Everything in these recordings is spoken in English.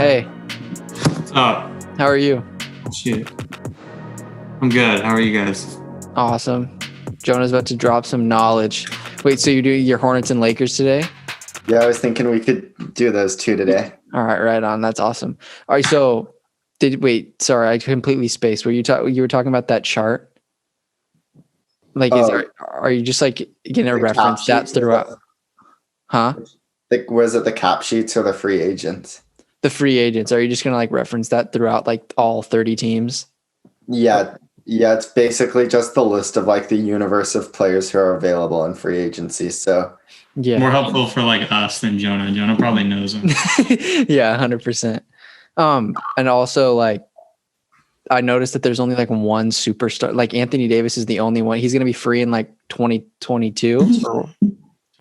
Hey, What's up? how are you? Shit. I'm good. How are you guys? Awesome. Jonah's about to drop some knowledge. Wait, so you're doing your Hornets and Lakers today? Yeah, I was thinking we could do those two today. All right, right on. That's awesome. All right, so sorry, I completely spaced. You were talking about that chart? Like, are you just like gonna The reference cap that sheets, throughout? Huh? was it the cap sheets or the free agents? The free agents. Are you just gonna like reference that throughout like all 30 teams? Yeah, it's basically just the list of like the universe of players who are available in free agency. So Yeah. More helpful for like us than Jonah. Jonah probably knows him. Yeah, 100%. And also like I noticed that there's only like one superstar. Like Anthony Davis is the only one. He's going to be free in like 2022.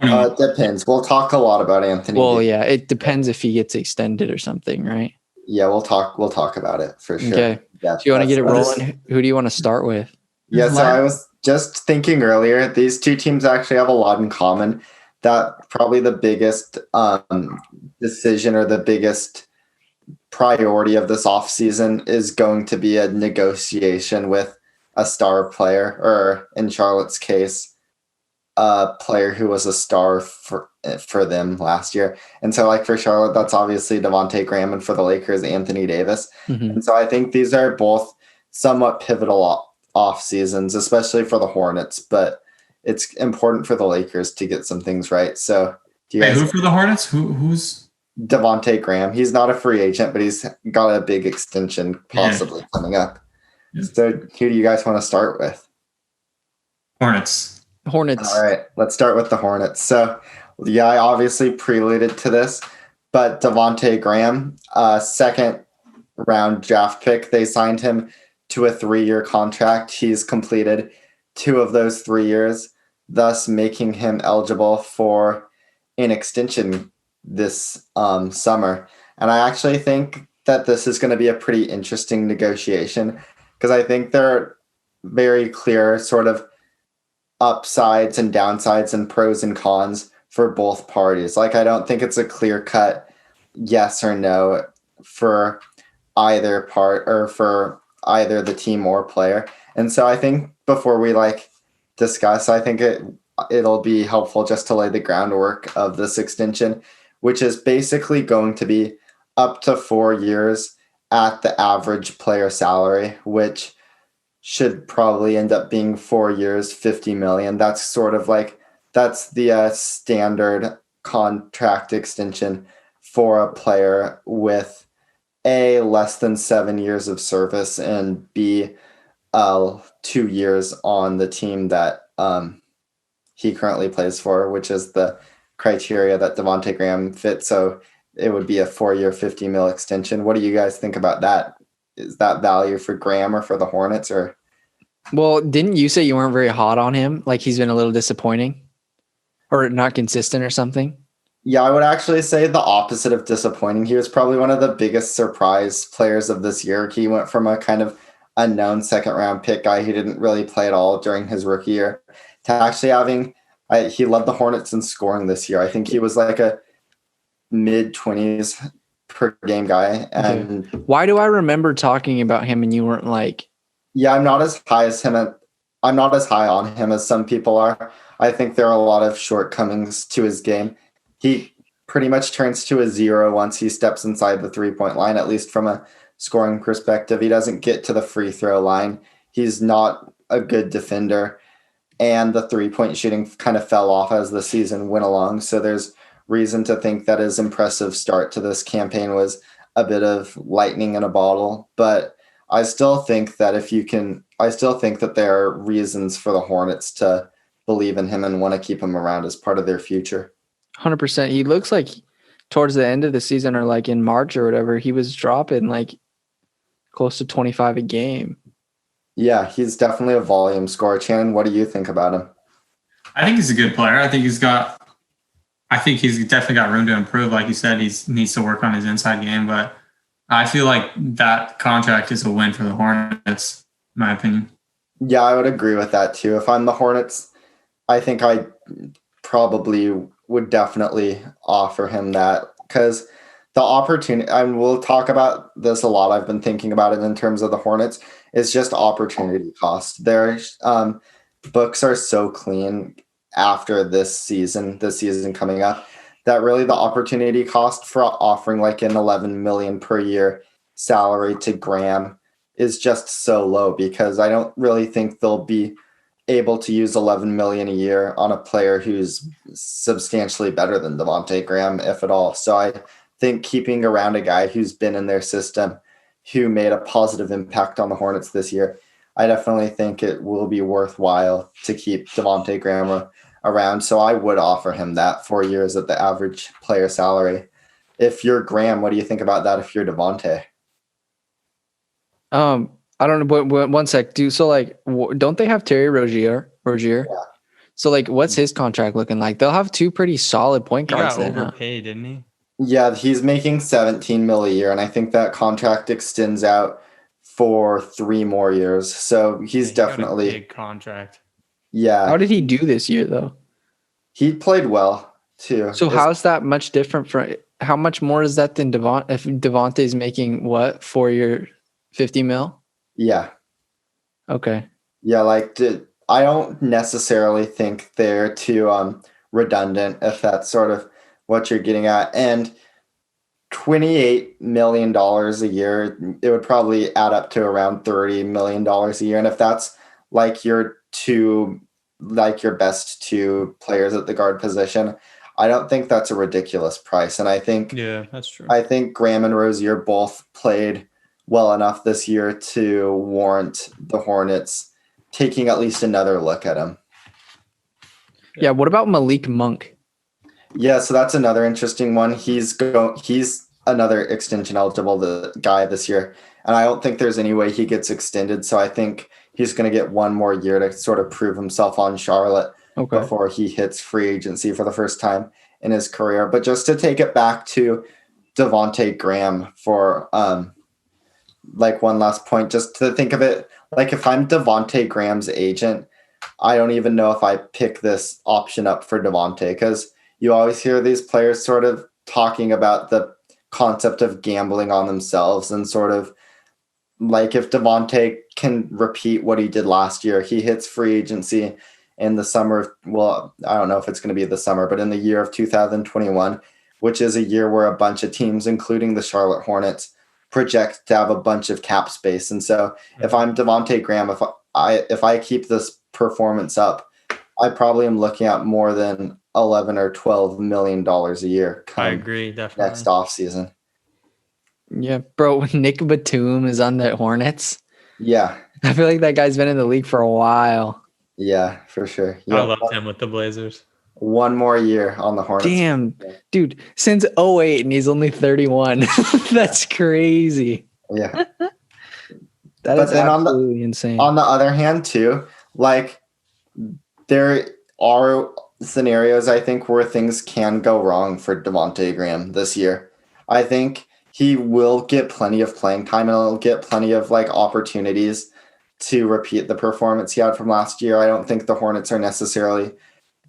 it depends. We'll talk a lot about Anthony. Well, Davis. yeah, it depends if he gets extended or something, right? Yeah, we'll talk about it for sure. Okay. Yeah, Do you want to get it rolling? Who do you want to start with? Yeah, so I was just thinking earlier, these two teams actually have a lot in common. That probably the biggest decision or the biggest priority of this offseason is going to be a negotiation with a star player, or in Charlotte's case, a player who was a star for them last year. And so like for Charlotte, that's obviously Devontae Graham, and for the Lakers, Anthony Davis. Mhm. And so I think these are both somewhat pivotal off seasons, especially for the Hornets, but it's important for the Lakers to get some things right. So do you Wait, guys who for the Hornets? Who's Devontae Graham? He's not a free agent, but he's got a big extension possibly coming up. Yeah. So who do you guys want to start with? Hornets? All right, let's start with the Hornets. So yeah, I obviously preluded to this, but Devontae Graham, second round draft pick, they signed him to a 3-year contract. He's completed 2 of those 3 years, thus making him eligible for an extension this summer. And I actually think that this is going to be a pretty interesting negotiation, because I think there are very clear sort of upsides and downsides and pros and cons for both parties. Like, I don't think it's a clear cut yes or no for either part, or for either the team or player. And so I think before we like discuss, I think it'll be helpful just to lay the groundwork of this extension, which is basically going to be up to 4 years at the average player salary, which should probably end up being 4 years, 50 million. That's sort of like, that's the standard contract extension for a player with A, less than 7 years of service, and B, 2 years on the team that he currently plays for, which is the criteria that Devontae Graham fits. So it would be a 4-year, 50 mil extension. What do you guys think about that? Is that value for Graham or for the Hornets? Or Well, didn't you say you weren't very hot on him? Like he's been a little disappointing or not consistent or something? yeah, I would actually say the opposite of disappointing. He was probably one of the biggest surprise players of this year. He went from a kind of unknown second round pick guy who didn't really play at all during his rookie year to actually having, he led the Hornets in scoring this year. I think he was like a mid-20s per game guy. And why do I remember talking about him and you weren't like? Yeah, I'm not as high on him as some people are. I think there are a lot of shortcomings to his game. He pretty much turns to a 0 once he steps inside the 3-point line, at least from a scoring perspective. He doesn't get to the free throw line. He's not a good defender. And the 3-point shooting kind of fell off as the season went along. So there's reason to think that his impressive start to this campaign was a bit of lightning in a bottle. But I still think that there are reasons for the Hornets to believe in him and want to keep him around as part of their future. 100%. He looks like towards the end of the season, or like in March or whatever, he was dropping like close to 25 a game. Yeah, he's definitely a volume scorer. Channon, what do you think about him? I think he's a good player. I think he's definitely got room to improve. Like you said, he needs to work on his inside game, but I feel like that contract is a win for the Hornets, in my opinion. Yeah, I would agree with that too. If I'm the Hornets, I think I probably would definitely offer him that, because the opportunity, and we'll talk about this a lot. I've been thinking about it in terms of the Hornets. It's just opportunity cost. Their books are so clean after this season coming up, that really the opportunity cost for offering like an 11 million per year salary to Graham is just so low, because I don't really think they'll be able to use 11 million a year on a player who's substantially better than Devontae Graham, if at all. So I think keeping around a guy who's been in their system, who made a positive impact on the Hornets this year, I definitely think it will be worthwhile to keep Devontae Graham around. So I would offer him that 4 years at the average player salary. If you're Graham, what do you think about that if you're Devontae? I don't know, but one sec. So like, don't they have Terry Rozier? Yeah. So like, what's his contract looking like? They'll have two pretty solid point He guards got then, huh? overpaid, didn't he? Yeah, he's making 17 mil a year, and I think that contract extends out for 3 more years. So he's Yeah, he got a definitely, big contract. yeah, How did he do this year though? he played well too. So how's that much different from? How much more is that than Devontae? If Devontae's making what 4 year, 50 mil? Yeah. Okay. Yeah, like I don't necessarily think they're too redundant, if that's sort of what you're getting at. And $28 million a year, it would probably add up to around $30 million a year. And if that's like your best two players at the guard position, I don't think that's a ridiculous price. And I think That's true. I think Graham and Rozier both played well enough this year to warrant the Hornets taking at least another look at him. Yeah. What about Malik Monk? Yeah, so that's another interesting one. He's another extension eligible guy this year, and I don't think there's any way he gets extended. So I think he's going to get 1 more year to sort of prove himself on Charlotte before he hits free agency for the first time in his career. But just to take it back to Devontae Graham for like one last point, just to think of it, like if I'm Devontae Graham's agent, I don't even know if I pick this option up for Devontae, because you always hear these players sort of talking about the concept of gambling on themselves, and sort of like if Devontae can repeat what he did last year, he hits free agency in the summer. Well, I don't know if it's going to be the summer, but in the year of 2021, which is a year where a bunch of teams, including the Charlotte Hornets, project to have a bunch of cap space. And so if I'm Devontae Graham, if I keep this performance up, I probably am looking at more than 11 or 12 million dollars a year. I agree, definitely. Next offseason. Yeah, bro. Nick Batum is on the Hornets. Yeah. I feel like that guy's been in the league for a while. Yeah, for sure. I loved him with the Blazers. 1 more year on the Hornets. Damn, dude. Since 2008 and he's only 31. That's crazy. Yeah. That is absolutely insane. On the other hand, too, like there are scenarios, I think, where things can go wrong for Devontae Graham this year. I think he will get plenty of playing time, and he'll get plenty of like opportunities to repeat the performance he had from last year. I don't think the Hornets are necessarily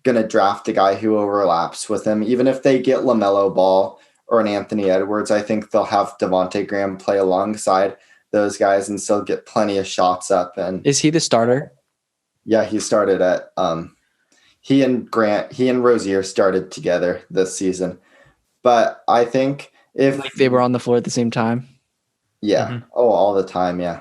going to draft a guy who overlaps with him. Even if they get LaMelo Ball or an Anthony Edwards, I think they'll have Devontae Graham play alongside those guys and still get plenty of shots up. And is he the starter? Yeah, he started at he and Rozier started together this season. But I think if like they were on the floor at the same time. Yeah. Mm-hmm. Oh, all the time, yeah.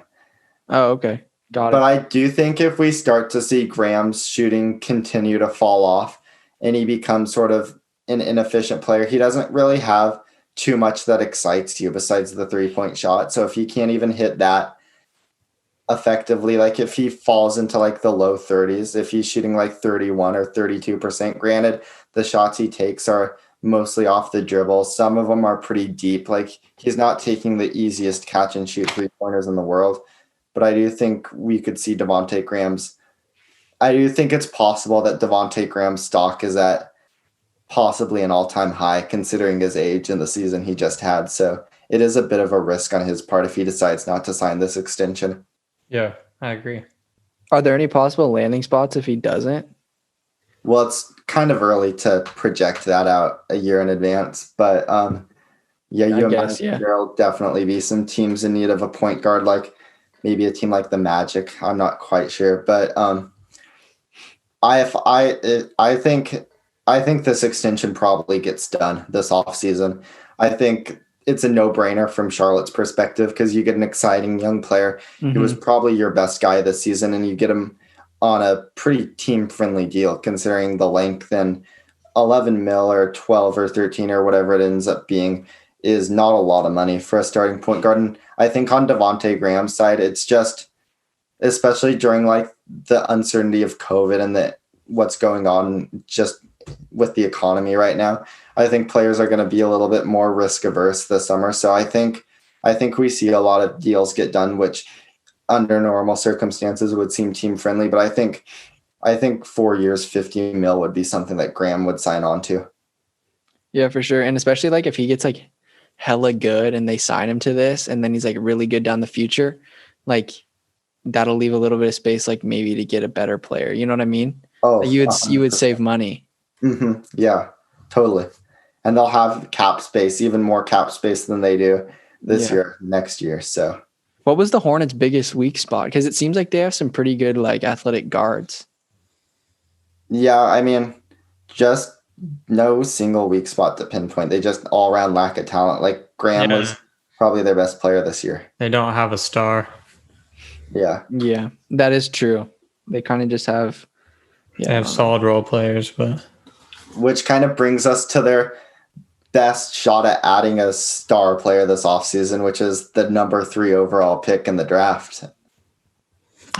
Oh, okay. Got it. But I do think if we start to see Graham's shooting continue to fall off and he becomes sort of an inefficient player, he doesn't really have too much that excites you besides the 3-point shot. So if he can't even hit that effectively, like if he falls into like the low 30s, if he's shooting like 31 or 32%, granted, the shots he takes are mostly off the dribble. Some of them are pretty deep. Like he's not taking the easiest catch and shoot 3-pointers in the world. But I do think we could see Devontae Graham's. I do think it's possible that Devontae Graham's stock is at possibly an all-time high, considering his age and the season he just had. So it is a bit of a risk on his part if he decides not to sign this extension. Yeah, I agree. Are there any possible landing spots if he doesn't? Well, it's kind of early to project that out a year in advance, but Yeah, I you guess, imagine there'll definitely be some teams in need of a point guard, like maybe a team like the Magic. I'm not quite sure, but I think this extension probably gets done this offseason. I think it's a no-brainer from Charlotte's perspective because you get an exciting young player who was probably your best guy this season, and you get him on a pretty team-friendly deal considering the length, and 11 mil or 12 or 13 or whatever it ends up being is not a lot of money for a starting point guard. And I think on Devontae Graham's side, it's just, especially during like the uncertainty of COVID and what's going on just with the economy right now, I think players are going to be a little bit more risk averse this summer. So I think we see a lot of deals get done, which under normal circumstances would seem team friendly. But I think 4 years, 50 mil would be something that Graham would sign on to. Yeah, for sure. And especially like if he gets like hella good and they sign him to this and then he's like really good down the future, like that'll leave a little bit of space, like maybe to get a better player. You know what I mean? Oh, you would 100%. save money. Mm-hmm. Yeah, totally. And they'll have cap space, even more cap space than they do this year, next year. So what was the Hornets' biggest weak spot? Because it seems like they have some pretty good like athletic guards. Yeah, I mean, just no single weak spot to pinpoint. They just all around lack of talent. Like Graham was probably their best player this year. They don't have a star. Yeah. Yeah, that is true. They kind of just have. Yeah, they have solid role players, but which kind of brings us to their best shot at adding a star player this offseason, which is the number 3 overall pick in the draft.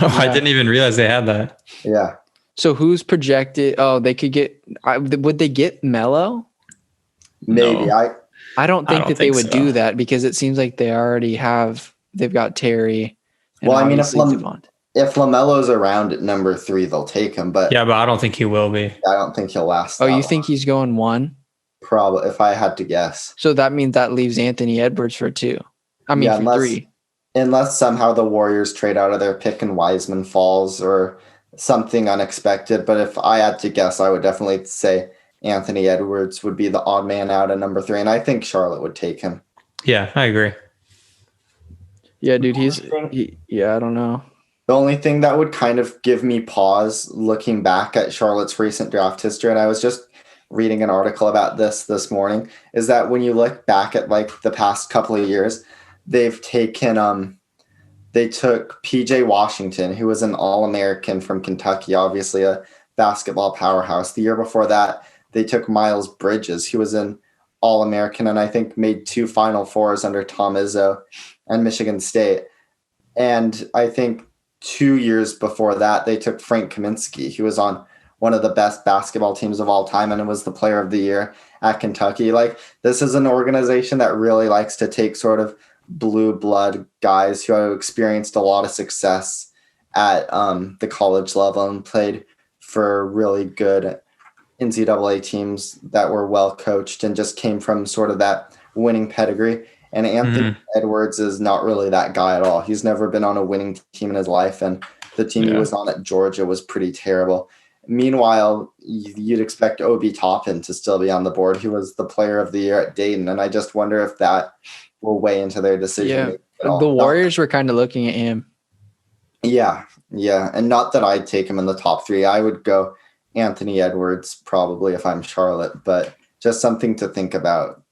Oh, yeah. I didn't even realize they had that. Yeah. So who's projected? Oh, they could get. Would they get Melo? Maybe. No. I don't think that they would do that because it seems like they already have. They've got Terry. Well, I mean, if LaMelo's around at number 3, they'll take him. But yeah, but I don't think he will be. I don't think he'll last. Oh, you think he's going 1? Probably, if I had to guess. So that means that leaves Anthony Edwards for 2. I mean, for 3. Unless somehow the Warriors trade out of their pick and Wiseman falls or something unexpected. But if I had to guess, I would definitely say Anthony Edwards would be the odd man out at number 3. And I think Charlotte would take him. Yeah, I agree. Yeah, dude, I don't know. The only thing that would kind of give me pause looking back at Charlotte's recent draft history, and I was just reading an article about this morning, is that when you look back at like the past couple of years, they've taken they took PJ Washington, who was an All-American from Kentucky, obviously a basketball powerhouse. The year before that, they took Miles Bridges, who was an All-American and I think made 2 Final Fours under Tom Izzo and Michigan State. And I think 2 years before that, they took Frank Kaminsky, who was on one of the best basketball teams of all time and was the player of the year at Kentucky. Like, this is an organization that really likes to take sort of blue blood guys who have experienced a lot of success at the college level and played for really good NCAA teams that were well coached and just came from sort of that winning pedigree. And Anthony Edwards is not really that guy at all. He's never been on a winning team in his life, and the team he was on at Georgia was pretty terrible. Meanwhile, you'd expect Obi Toppin to still be on the board. He was the player of the year at Dayton, and I just wonder if that will weigh into their decision. Yeah, the Warriors were kind of looking at him. Yeah, and not that I'd take him in the top 3. I would go Anthony Edwards probably if I'm Charlotte, but just something to think about.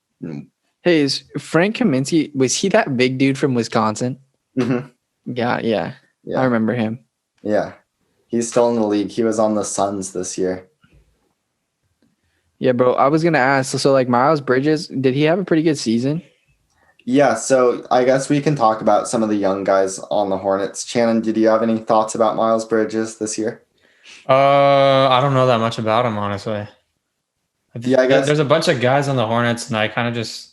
Hey, is Frank Kaminsky, was he that big dude from Wisconsin? Mm-hmm. Yeah. I remember him. Yeah. He's still in the league. He was on the Suns this year. Yeah, bro. I was going to ask, so like Miles Bridges, did he have a pretty good season? Yeah, so I guess we can talk about some of the young guys on the Hornets. Channon, did you have any thoughts about Miles Bridges this year? I don't know that much about him, honestly. Yeah, I guess there's a bunch of guys on the Hornets, and I kind of just,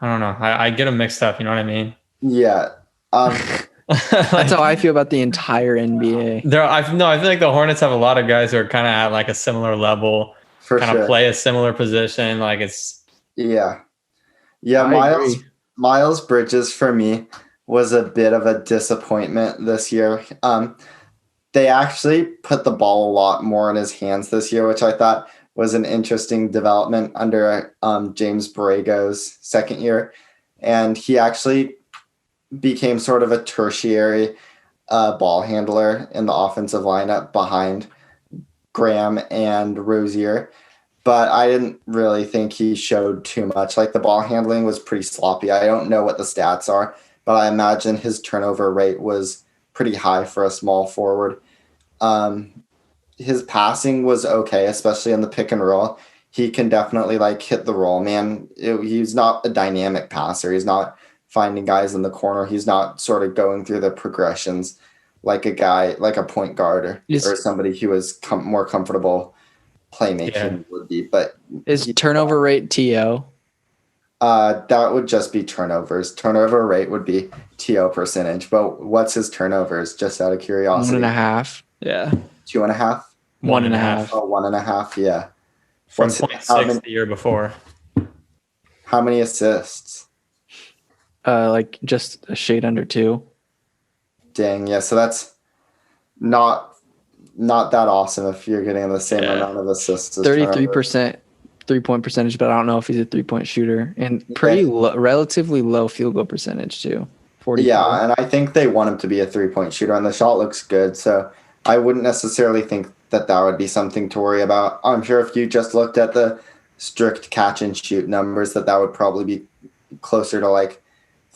I don't know. I get them mixed up. You know what I mean? Yeah. That's how I feel about the entire NBA. I feel like the Hornets have a lot of guys who are kind of at like a similar level, kind of play a similar position. Like it's Miles Bridges for me was a bit of a disappointment this year. They actually put the ball a lot more in his hands this year, which I thought was an interesting development under James Borrego's second year. And he actually became sort of a tertiary ball handler in the offensive lineup behind Graham and Rozier. But I didn't really think he showed too much. Like, the ball handling was pretty sloppy. I don't know what the stats are, but I imagine his turnover rate was pretty high for a small forward. His passing was okay, especially in the pick and roll. He can definitely like hit the roll, man. He's not a dynamic passer. He's not finding guys in the corner. He's not sort of going through the progressions like a guy, like a point guard or somebody who is more comfortable playmaking would be. But is turnover rate TO? That would just be turnovers. Turnover rate would be TO percentage. But what's his turnovers? Just out of curiosity. 1.5. Yeah. 2.5. 1.5. Oh, 1.5. Yeah. From 0.6 the year before. How many assists? Like just a shade under 2. Dang, yeah. So that's not that awesome if you're getting the same amount of assists. 33% 3-point percentage, but I don't know if he's a 3-point shooter, and pretty relatively low field goal percentage too. 40. Yeah, and I think they want him to be a 3-point shooter, and the shot looks good. So I wouldn't necessarily think that would be something to worry about. I'm sure if you just looked at the strict catch and shoot numbers, that would probably be closer to like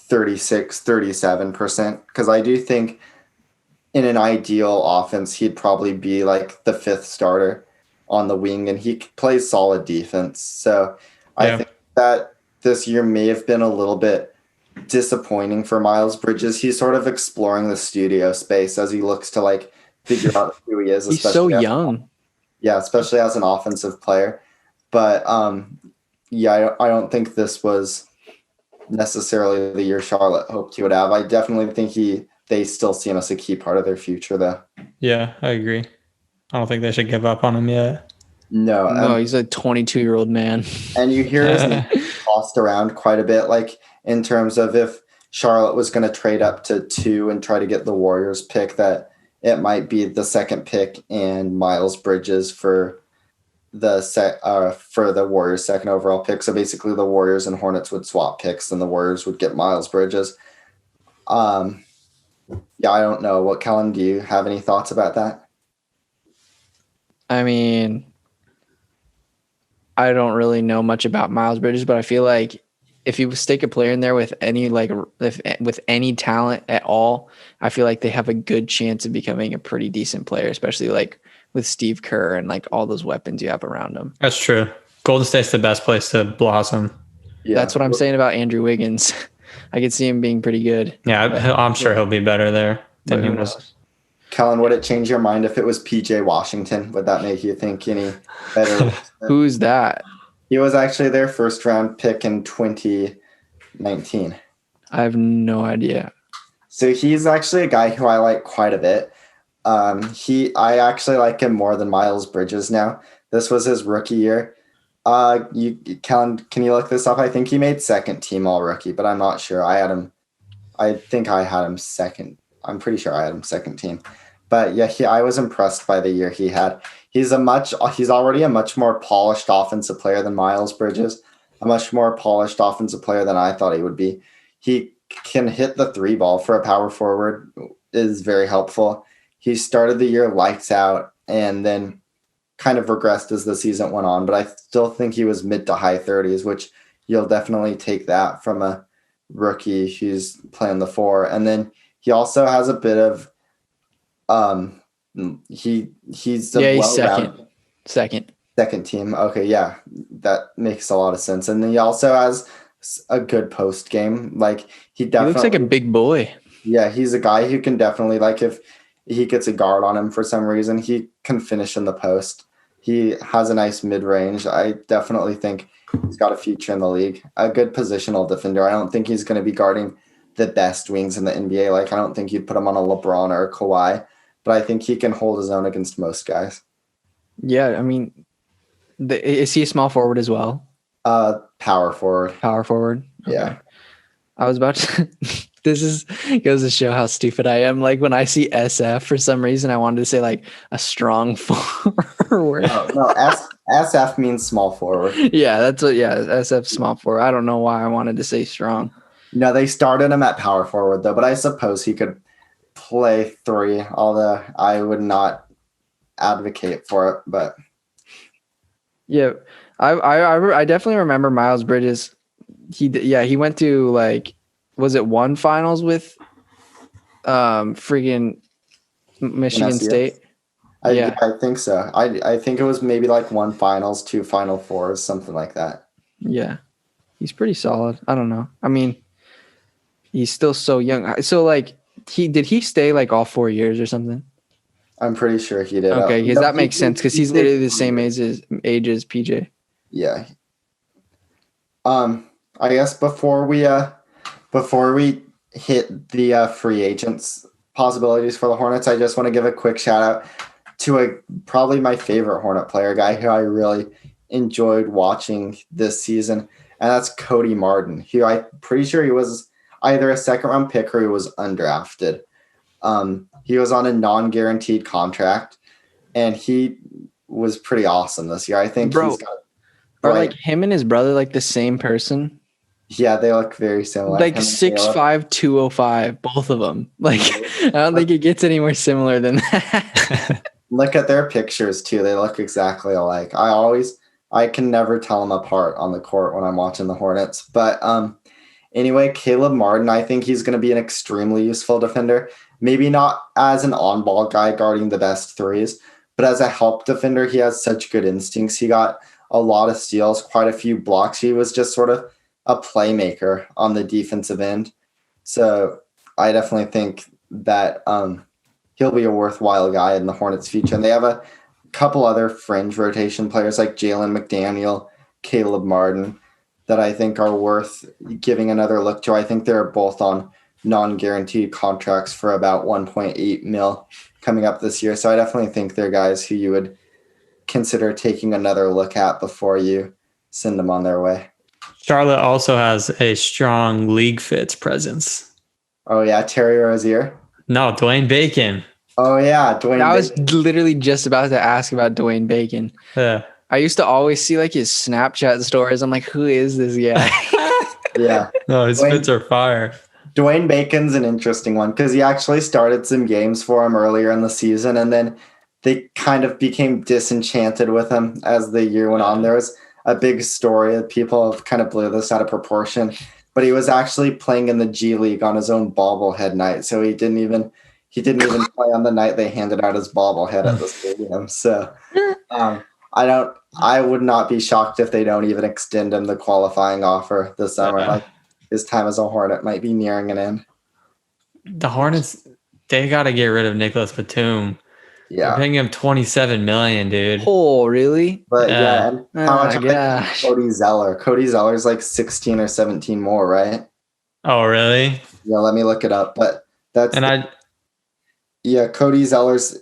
36-37%, because I do think in an ideal offense he'd probably be like the 5th starter on the wing, and he plays solid defense. So I think that this year may have been a little bit disappointing for Miles Bridges. He's sort of exploring the studio space as he looks to like figure out who he is. He's so young. Especially as an offensive player. But I don't think this was necessarily the year Charlotte hoped he would have. I definitely think they still see him as a key part of their future, though. Yeah, I agree. I don't think they should give up on him yet. No, he's a 22-year-old man. And you hear his name tossed around quite a bit, like in terms of if Charlotte was going to trade up to 2 and try to get the Warriors pick, that it might be the 2nd pick and Miles Bridges for the Warriors' 2nd overall pick. So basically the Warriors and Hornets would swap picks and the Warriors would get Miles Bridges. I don't know. What, Kellan, do you have any thoughts about that? I mean, I don't really know much about Miles Bridges, but I feel like if you stick a player in there with any with any talent at all, I feel like they have a good chance of becoming a pretty decent player, especially like with Steve Kerr and like all those weapons you have around them. That's true. Golden State's the best place to blossom. Yeah. That's what I'm saying about Andrew Wiggins. I could see him being pretty good. Yeah, I'm sure he'll be better there than he was. Kellan, would it change your mind if it was PJ Washington? Would that make you think any better? Who's that? He was actually their 1st round pick in 2019. I have no idea. So he's actually a guy who I like quite a bit. I actually like him more than Miles Bridges now. This was his rookie year. Kellan, can you look this up? I think he made 2nd team all rookie, but I'm not sure. I think I had him 2nd. I'm pretty sure I had him 2nd team. But yeah, I was impressed by the year he had. He's already a much more polished offensive player than Miles Bridges, a much more polished offensive player than I thought he would be. He can hit the 3 ball for a power forward, is very helpful. He started the year lights out and then kind of regressed as the season went on, but I still think he was mid to high 30s, which you'll definitely take that from a rookie who's playing the 4. And then he also has a bit of he's second team. Okay, yeah, that makes a lot of sense. And then he also has a good post game. Like he looks like a big boy. Yeah, he's a guy who can definitely, like, if he gets a guard on him for some reason, he can finish in the post. He has a nice mid-range. I definitely think he's got a future in the league. A good positional defender. I don't think he's going to be guarding the best wings in the NBA. Like, I don't think you'd put him on a LeBron or a Kawhi, but I think he can hold his own against most guys. Yeah, I mean, is he a small forward as well? Power forward. Power forward? Okay. Yeah. I was about to... This goes to show how stupid I am. Like when I see SF, for some reason, I wanted to say like a strong forward. No, SF means small forward. Yeah, that's what. Yeah, SF small forward. I don't know why I wanted to say strong. No, they started him at power forward though, but I suppose he could play 3. Although I would not advocate for it, but yeah, I definitely remember Miles Bridges. He went to like, was it one finals with freaking Michigan State? I think so. I think it was maybe like 1 finals, 2 Final Fours, something like that. Yeah, he's pretty solid. I don't know. I mean, he's still so young. So like, did he stay like all 4 years or something? I'm pretty sure he did. Okay, because that makes sense because he's literally the same age as PJ. Yeah. I guess before we hit the free agents possibilities for the Hornets, I just want to give a quick shout out to probably my favorite Hornet player, guy who I really enjoyed watching this season, and that's Cody Martin. I'm pretty sure he was either a 2nd round pick or he was undrafted. He was on a non-guaranteed contract, and he was pretty awesome this year. I think he's got. Are like him and his brother like the same person? Yeah, they look very similar. Like 6'5", 205, both of them. Like, I don't think it gets any more similar than that. Look at their pictures too. They look exactly alike. I can never tell them apart on the court when I'm watching the Hornets. But anyway, Caleb Martin, I think he's going to be an extremely useful defender. Maybe not as an on-ball guy guarding the best threes, but as a help defender, he has such good instincts. He got a lot of steals, quite a few blocks. He was just sort of a playmaker on the defensive end. So I definitely think that he'll be a worthwhile guy in the Hornets' future. And they have a couple other fringe rotation players like Jalen McDaniel, Caleb Martin, that I think are worth giving another look to. I think they're both on non-guaranteed contracts for about 1.8 mil coming up this year. So I definitely think they're guys who you would consider taking another look at before you send them on their way. Charlotte also has a strong league fits presence. Oh yeah, Terry Rozier. No, Dwayne Bacon. Oh yeah, Dwayne. I was literally just about to ask about Dwayne Bacon. Yeah. I used to always see like his Snapchat stories. I'm like, who is this guy? Yeah. No, his fits are fire. Dwayne Bacon's an interesting one because he actually started some games for him earlier in the season, and then they kind of became disenchanted with him as the year went on. There was a big story that people have kind of blew this out of proportion, but he was actually playing in the G League on his own bobblehead night. So he didn't even play on the night they handed out his bobblehead at the stadium. So I would not be shocked if they don't even extend him the qualifying offer this summer. Like his time as a Hornet might be nearing an end. The Hornets, they got to get rid of Nicholas Batum. Yeah, they're paying him $27 million, dude. Oh, really? But and how much? Gosh. Cody Zeller. Cody Zeller's like 16 or 17 more, right? Oh, really? Yeah, let me look it up. But that's Cody Zeller's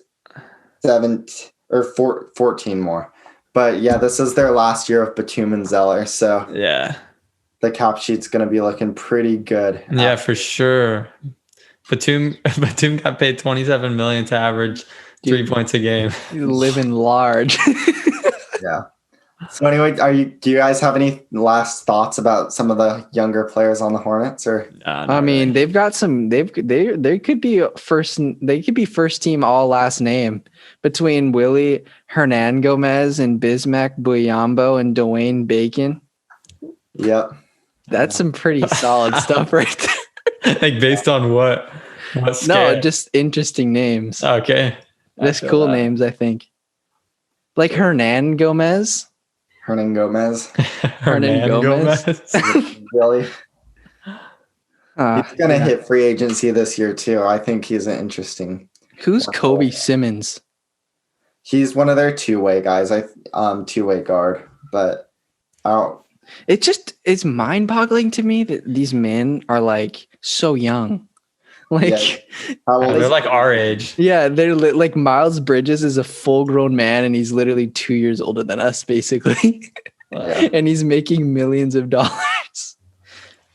14 more. But yeah, this is their last year of Batum and Zeller, so yeah, the cap sheet's going to be looking pretty good. Yeah, for sure. Batum got paid $27 million to average 3 points a game. He's living large. Yeah. So anyway, do you guys have any last thoughts about some of the younger players on the Hornets? Or I mean, really. They've got some. They could be first. They could be first team all last name between Willie Hernangomez and Bismack Buyambo and Dwayne Bacon. Yep, that's some pretty solid stuff right there. Like based on what? No, just interesting names. Okay, just cool names. I think like Hernan Gomez. Hernan Gomez. Really? He's going to hit free agency this year, too. I think he's an interesting. Who's Kobe Simmons? He's one of their two-way guys, two-way guard. But it's mind-boggling to me that these men are like so young. Like they're like our age. Yeah, they're like Miles Bridges is a full-grown man, and he's literally 2 years older than us, basically. And he's making millions of dollars.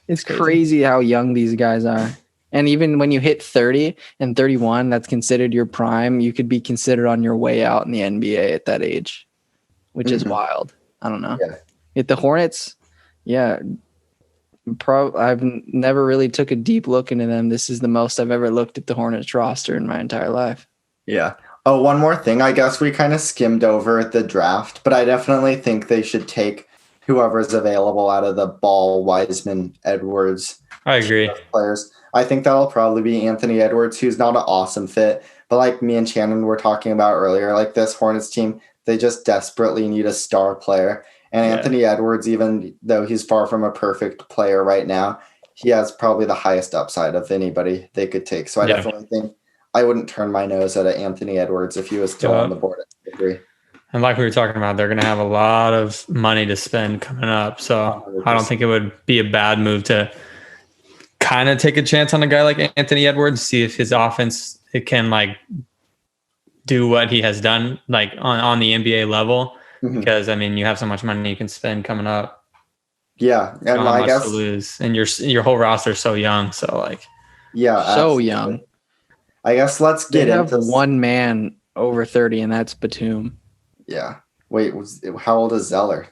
It's crazy how young these guys are. And even when you hit 30 and 31, that's considered your prime. You could be considered on your way out in the NBA at that age. which is wild. I don't know. Yeah. If the Hornets, yeah, I've never really took a deep look into them. This is the most I've ever looked at the Hornets roster in my entire life. Yeah. Oh, one more thing. I guess we kind of skimmed over the draft, but I definitely think they should take whoever's available out of the Ball, Wiseman, Edwards. I agree. Players. I think that'll probably be Anthony Edwards, who's not an awesome fit, but like me and Channon were talking about earlier, like this Hornets team, they just desperately need a star player. And Anthony Edwards, even though he's far from a perfect player right now, he has probably the highest upside of anybody they could take. So I definitely think I wouldn't turn my nose at Anthony Edwards if he was still on the board. I agree. And like we were talking about, they're going to have a lot of money to spend coming up. So 100%. I don't think it would be a bad move to kind of take a chance on a guy like Anthony Edwards, see if his offense it can like do what he has done like on the NBA level. Because I mean, you have so much money you can spend coming up. Yeah, and I guess to lose, and your whole roster is so young. So like, so absolutely. Young. I guess let's get into one man over 30, and that's Batum. Yeah. Wait, how old is Zeller?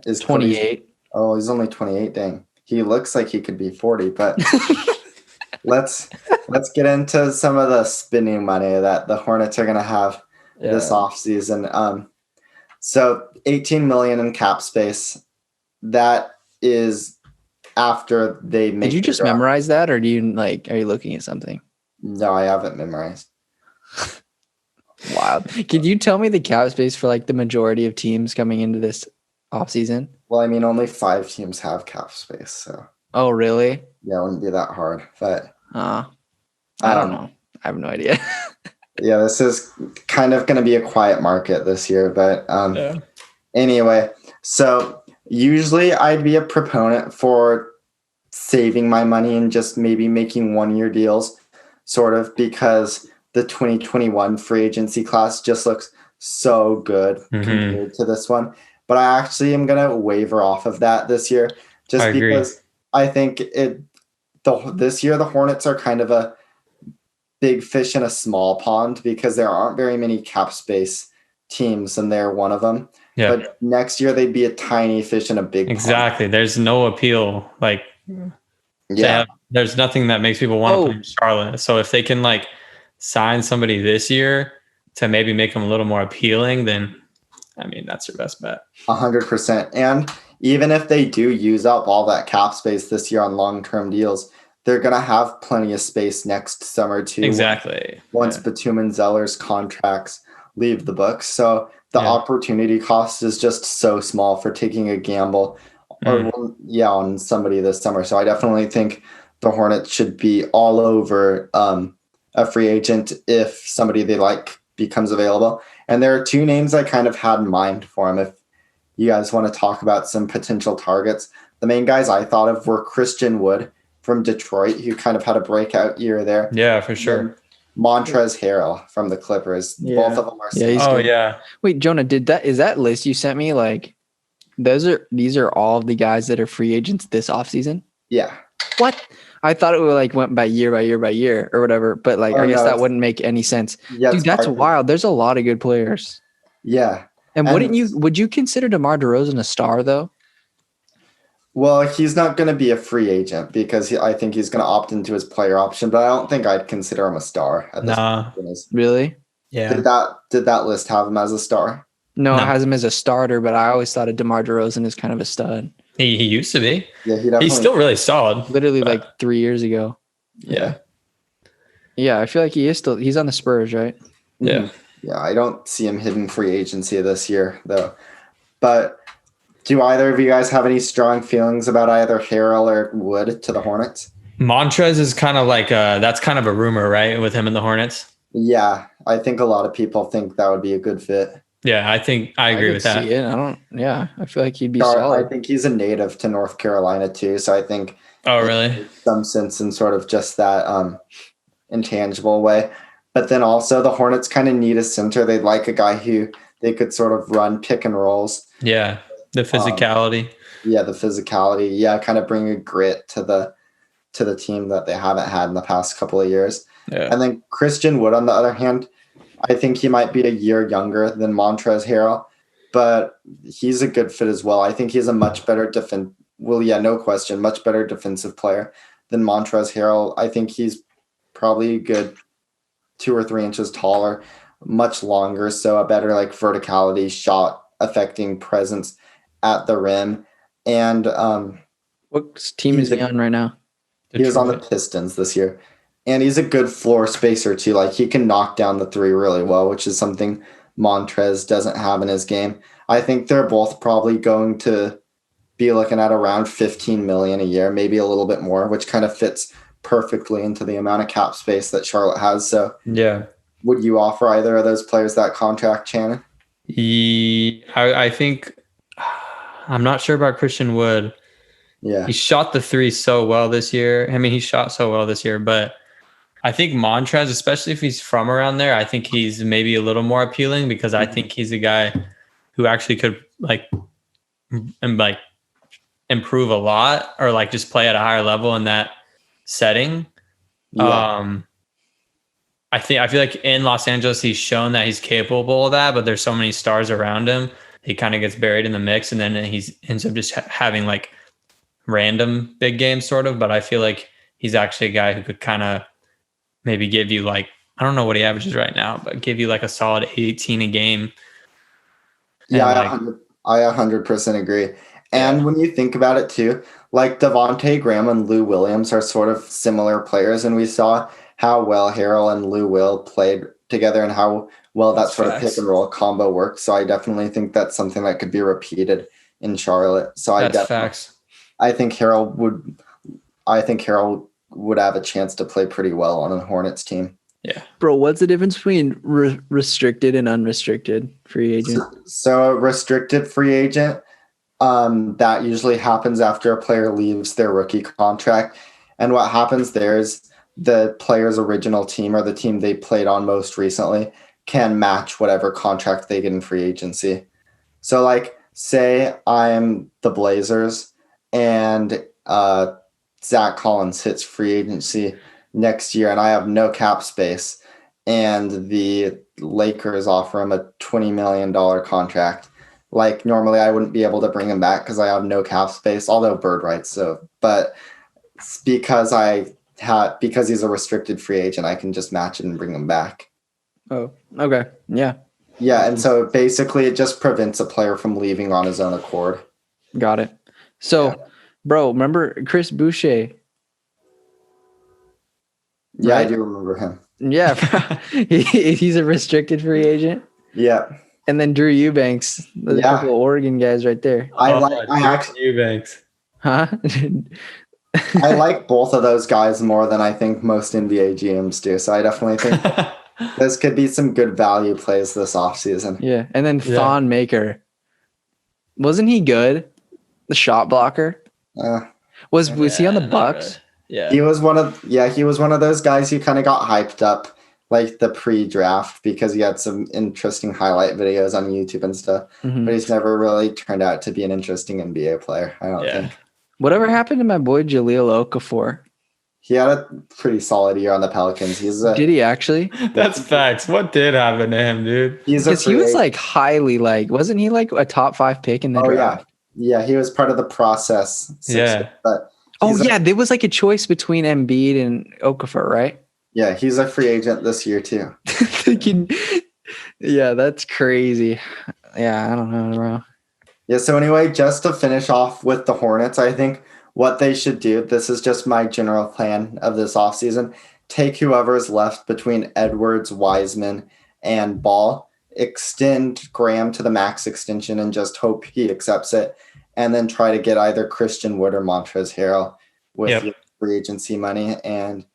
Is 28. Oh, he's only 28. Dang, he looks like he could be 40. But let's get into some of the spending money that the Hornets are gonna have this offseason. So $18 million in cap space. That is after they make. Did you just memorize that, or are you looking at something? No, I haven't memorized. Wow. Could you tell me the cap space for like the majority of teams coming into this offseason? Well, I mean, only 5 teams have cap space, so. Oh, really? Yeah, it wouldn't be that hard, but. I don't know. I have no idea. Yeah, this is kind of going to be a quiet market this year, but anyway, so usually I'd be a proponent for saving my money and just maybe making 1-year deals, sort of, because the 2021 free agency class just looks so good compared to this one. But I actually am going to waver off of that this year, just because I think this year the Hornets are kind of a big fish in a small pond because there aren't very many cap space teams, and they're one of them. Yeah. But next year they'd be a tiny fish in a big pond. There's no appeal. Like, there's nothing that makes people want to play in Charlotte. So if they can like sign somebody this year to maybe make them a little more appealing, then I mean that's your best bet. 100%. And even if they do use up all that cap space this year on long-term deals, they're going to have plenty of space next summer too. Exactly. Once Batum and Zeller's contracts leave the books. So the opportunity cost is just so small for taking a gamble on somebody this summer. So I definitely think the Hornets should be all over a free agent if somebody they like becomes available. And there are 2 names I kind of had in mind for him. If you guys want to talk about some potential targets, the main guys I thought of were Christian Wood from Detroit, who kind of had a breakout year there. Yeah, for sure. Montrezl Harrell from the Clippers. Yeah. Both of them are. Wait, Jonah, is that list you sent me like these are all of the guys that are free agents this offseason? Yeah. What? I thought it would like went by year or whatever, but like I guess that wouldn't make any sense. Yeah, dude, that's wild. There's a lot of good players. Yeah. And would you consider DeMar DeRozan a star though? Well, he's not going to be a free agent because I think he's going to opt into his player option, but I don't think I'd consider him a star at this point. Really? Yeah. Did that list have him as a star? No, it has him as a starter, but I always thought of DeMar DeRozan as kind of a stud. He used to be. Yeah, he's still really solid. Literally like 3 years ago. Yeah. Yeah, I feel like he's on the Spurs, right? Yeah. Yeah, I don't see him hitting free agency this year, though. But do either of you guys have any strong feelings about either Harrell or Wood to the Hornets? Montrez is kind of like that's kind of a rumor, right, with him and the Hornets? Yeah, I think a lot of people think that would be a good fit. Yeah, I agree with that. I feel like he'd be solid. I think he's a native to North Carolina too, so I think really? Some sense in sort of just that intangible way. But then also the Hornets kind of need a center. They'd like a guy who they could sort of run pick and rolls. Yeah, the physicality. The physicality. Yeah, kind of bring a grit to the team that they haven't had in the past couple of years. Yeah. And then Christian Wood, on the other hand, I think he might be a year younger than Montrezl Harrell, but he's a good fit as well. I think he's a much better no question, much better defensive player than Montrezl Harrell. I think he's probably a good 2 or 3 inches taller, much longer, so a better like verticality, shot affecting presence at the rim. And What team is he on right now? he was on the Pistons this year. And he's a good floor spacer too. Like he can knock down the three really well, which is something Montrez doesn't have in his game. I think they're both probably going to be looking at around 15 million a year, maybe a little bit more, which kind of fits perfectly into the amount of cap space that Charlotte has. So Yeah. would you offer either of those players that contract, Channon? I think I'm not sure about Christian Wood. Yeah. He shot the three so well this year. I mean, he shot so well this year, but I think Montrez, especially if he's from around there, I think he's maybe a little more appealing because I think he's a guy who actually could improve a lot or like just play at a higher level in that setting. Yeah. I feel like in Los Angeles, he's shown that he's capable of that, but there's so many stars around him. He kind of gets buried in the mix and then he ends up just having like random big games sort of, but I feel like he's actually a guy who could kind of maybe give you like, I don't know what he averages right now, but give you like a solid 18 a game. Yeah, I 100% agree. And when you think about it too, like Devontae Graham and Lou Williams are sort of similar players, and we saw how well Harrell and Lou Will played together and how well that sort of pick and roll combo works. So I definitely think that's something that could be repeated in Charlotte. So Facts. I think Harrell would have a chance to play pretty well on a Hornets team. Yeah. Bro, what's the difference between restricted and unrestricted free agent? So a restricted free agent, that usually happens after a player leaves their rookie contract. And what happens there is the player's original team or the team they played on most recently can match whatever contract they get in free agency. So like, say I'm the Blazers and Zach Collins hits free agency next year and I have no cap space and the Lakers offer him a $20 million contract. Like normally I wouldn't be able to bring him back because I have no cap space, although bird rights. So, but because he's a restricted free agent, I can just match it and bring him back. Oh, okay. Yeah. Yeah. And so basically it just prevents a player from leaving on his own accord. Got it. So, Bro, remember Chris Boucher? Yeah, Right? I do remember him. Yeah. He's a restricted free agent. Yeah. And then Drew Eubanks, the couple of Oregon guys right there. Eubanks. Huh? I like both of those guys more than I think most NBA GMs do. So I definitely think this could be some good value plays this offseason. Yeah. And then Thon Maker. Wasn't he good? The shot blocker? Was he on the Bucks? Yeah. He was one of those guys who kind of got hyped up like the pre-draft because he had some interesting highlight videos on YouTube and stuff. Mm-hmm. But he's never really turned out to be an interesting NBA player, I don't think. Whatever happened to my boy Jahlil Okafor? He had a pretty solid year on the Pelicans. Did he actually? That's facts. What did happen to him, dude? Because he was like highly wasn't he like a top 5 pick in the draft? Yeah, he was part of the process. But there was like a choice between Embiid and Okafor, right? Yeah, he's a free agent this year too. Yeah, that's crazy. Yeah, I don't know, bro. Yeah, so anyway, just to finish off with the Hornets, I think what they should do, this is just my general plan of this offseason, take whoever's left between Edwards, Wiseman, and Ball, extend Graham to the max extension and just hope he accepts it, and then try to get either Christian Wood or Montrezl Harrell with your free agency money, and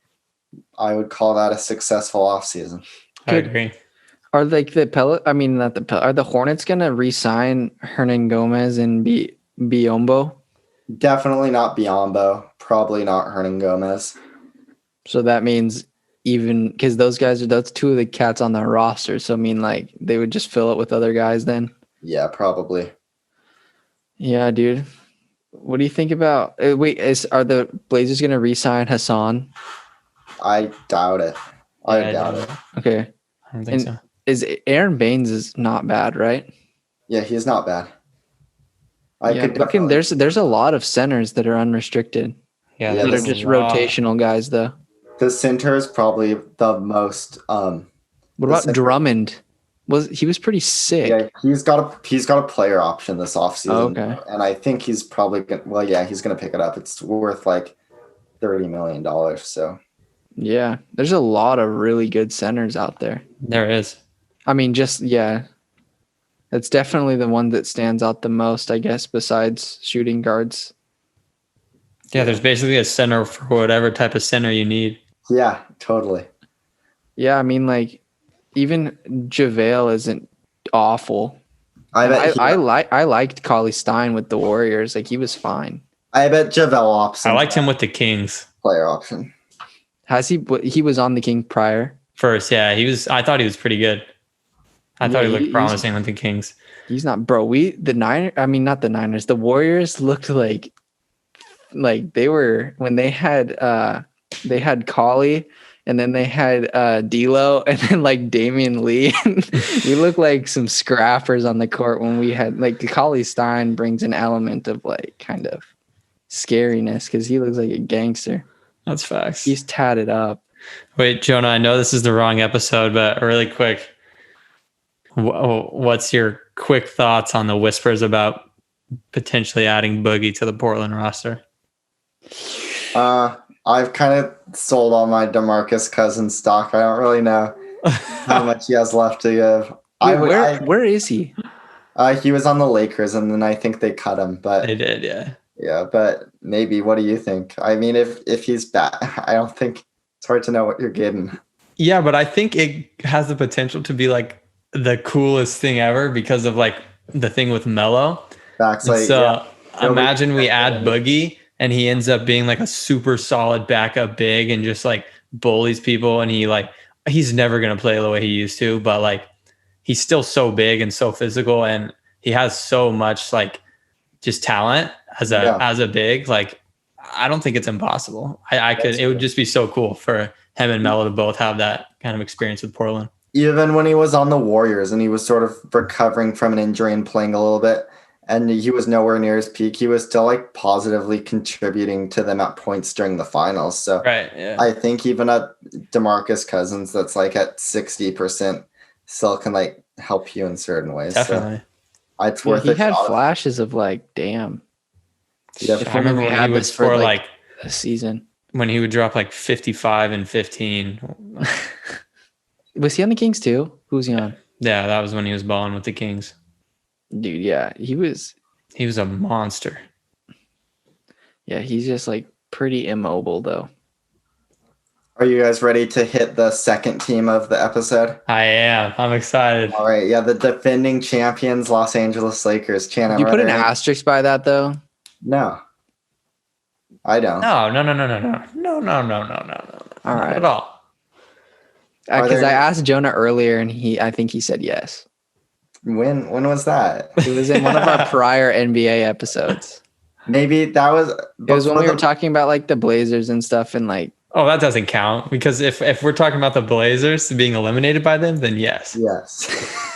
I would call that a successful offseason. I agree. Are like are the Hornets gonna re-sign Hernan Gomez and Biyombo? Definitely not Biyombo. Probably not Hernan Gomez. So that means even because that's two of the cats on the roster. So I mean, like they would just fill it with other guys then. Yeah, probably. Yeah, dude. What do you think about? Are the Blazers gonna re-sign Hassan? I doubt it. I doubt it. Okay. I don't think so. Is Aaron Baines is not bad, right? Yeah, he's not bad. There's a lot of centers that are unrestricted. Yeah, Yeah, That are there's a just lot. rotational guys, though. The center is probably the most. What The about center- Drummond? He was pretty sick. Yeah, he's got a player option this offseason. Oh, okay. And I think he's probably gonna. Well, yeah, he's gonna pick it up. It's worth like $30 million. So Yeah, there's a lot of really good centers out there. There is. I mean, that's definitely the one that stands out the most, I guess, besides shooting guards. Yeah, there's basically a center for whatever type of center you need. yeah, totally. Yeah, I mean, like even JaVale isn't awful. I bet. I liked Cauley Stein with the Warriors. Like he was fine. I bet JaVale option. I liked him with the Kings player option. Has he? He was on the King prior. first. Yeah, I thought he was pretty good. I thought he looked promising with the Kings. He's not, bro. Not the Niners. The Warriors looked like they were when they had Cauley, and then they had D'Lo, and then like Damian Lee. We look like some scrappers on the court when we had like Cauley Stein brings an element of like kind of scariness because he looks like a gangster. That's facts. He's tatted up. Wait, Jonah, I know this is the wrong episode, but really quick, what's your quick thoughts on the whispers about potentially adding Boogie to the Portland roster? I've kind of sold all my DeMarcus Cousins stock. I don't really know how much he has left to give. Where is he? He was on the Lakers, and then I think they cut him. But They did, yeah. Yeah, but maybe. What do you think? I mean, if he's back, I don't think it's hard to know what you're getting. Yeah, but I think it has the potential to be like the coolest thing ever because of like the thing with Melo. Imagine we add Boogie and he ends up being like a super solid backup big and just like bullies people, and he's never going to play the way he used to, but like he's still so big and so physical, and he has so much like just talent as a big. Like I don't think it's impossible. It would just be so cool for him and Melo to both have that kind of experience with Portland. Even when he was on the Warriors and he was sort of recovering from an injury and playing a little bit, and he was nowhere near his peak, he was still like positively contributing to them at points during the finals. So right, yeah. I think even at DeMarcus Cousins, that's like at 60%, still can like help you in certain ways. Definitely. So it's worth it. He had flashes of like, damn. Yeah, I remember when he was for like a season when he would drop like 55 and 15. Was he on the Kings too? Who was he on? Yeah, that was when he was balling with the Kings. Dude, yeah, he was a monster. Yeah, he's just like pretty immobile though. Are you guys ready to hit the second team of the episode? I am. I'm excited. All right. Yeah, the defending champions, Los Angeles Lakers. Channon, You put an asterisk by that though? No. I don't. No. All Not right. at all. Because I asked Jonah earlier and I think he said yes. When was that? It was in one of our prior NBA episodes. Maybe that was. It was when we were talking about like the Blazers and stuff, and like. Oh, that doesn't count because if we're talking about the Blazers being eliminated by them, then yes. Yes.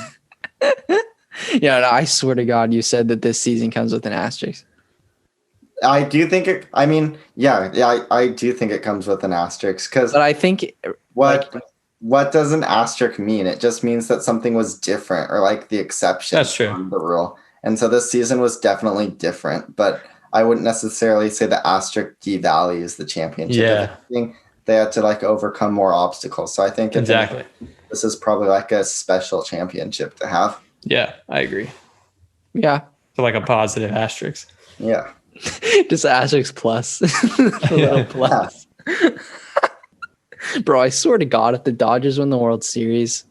Yeah, no, I swear to God, you said that this season comes with an asterisk. I do think it. I mean, I do think it comes with an asterisk because. But I think what does an asterisk mean? It just means that something was different or like the exception. That's true. From the rule. And so this season was definitely different, but I wouldn't necessarily say the asterisk devalues the championship. Yeah. They had to like overcome more obstacles. So I think exactly this is probably like a special championship to have. Yeah, I agree. Yeah. So like a positive asterisk. Yeah. Just asterisk plus. A little plus. Bro, I swear to God, if the Dodgers win the World Series,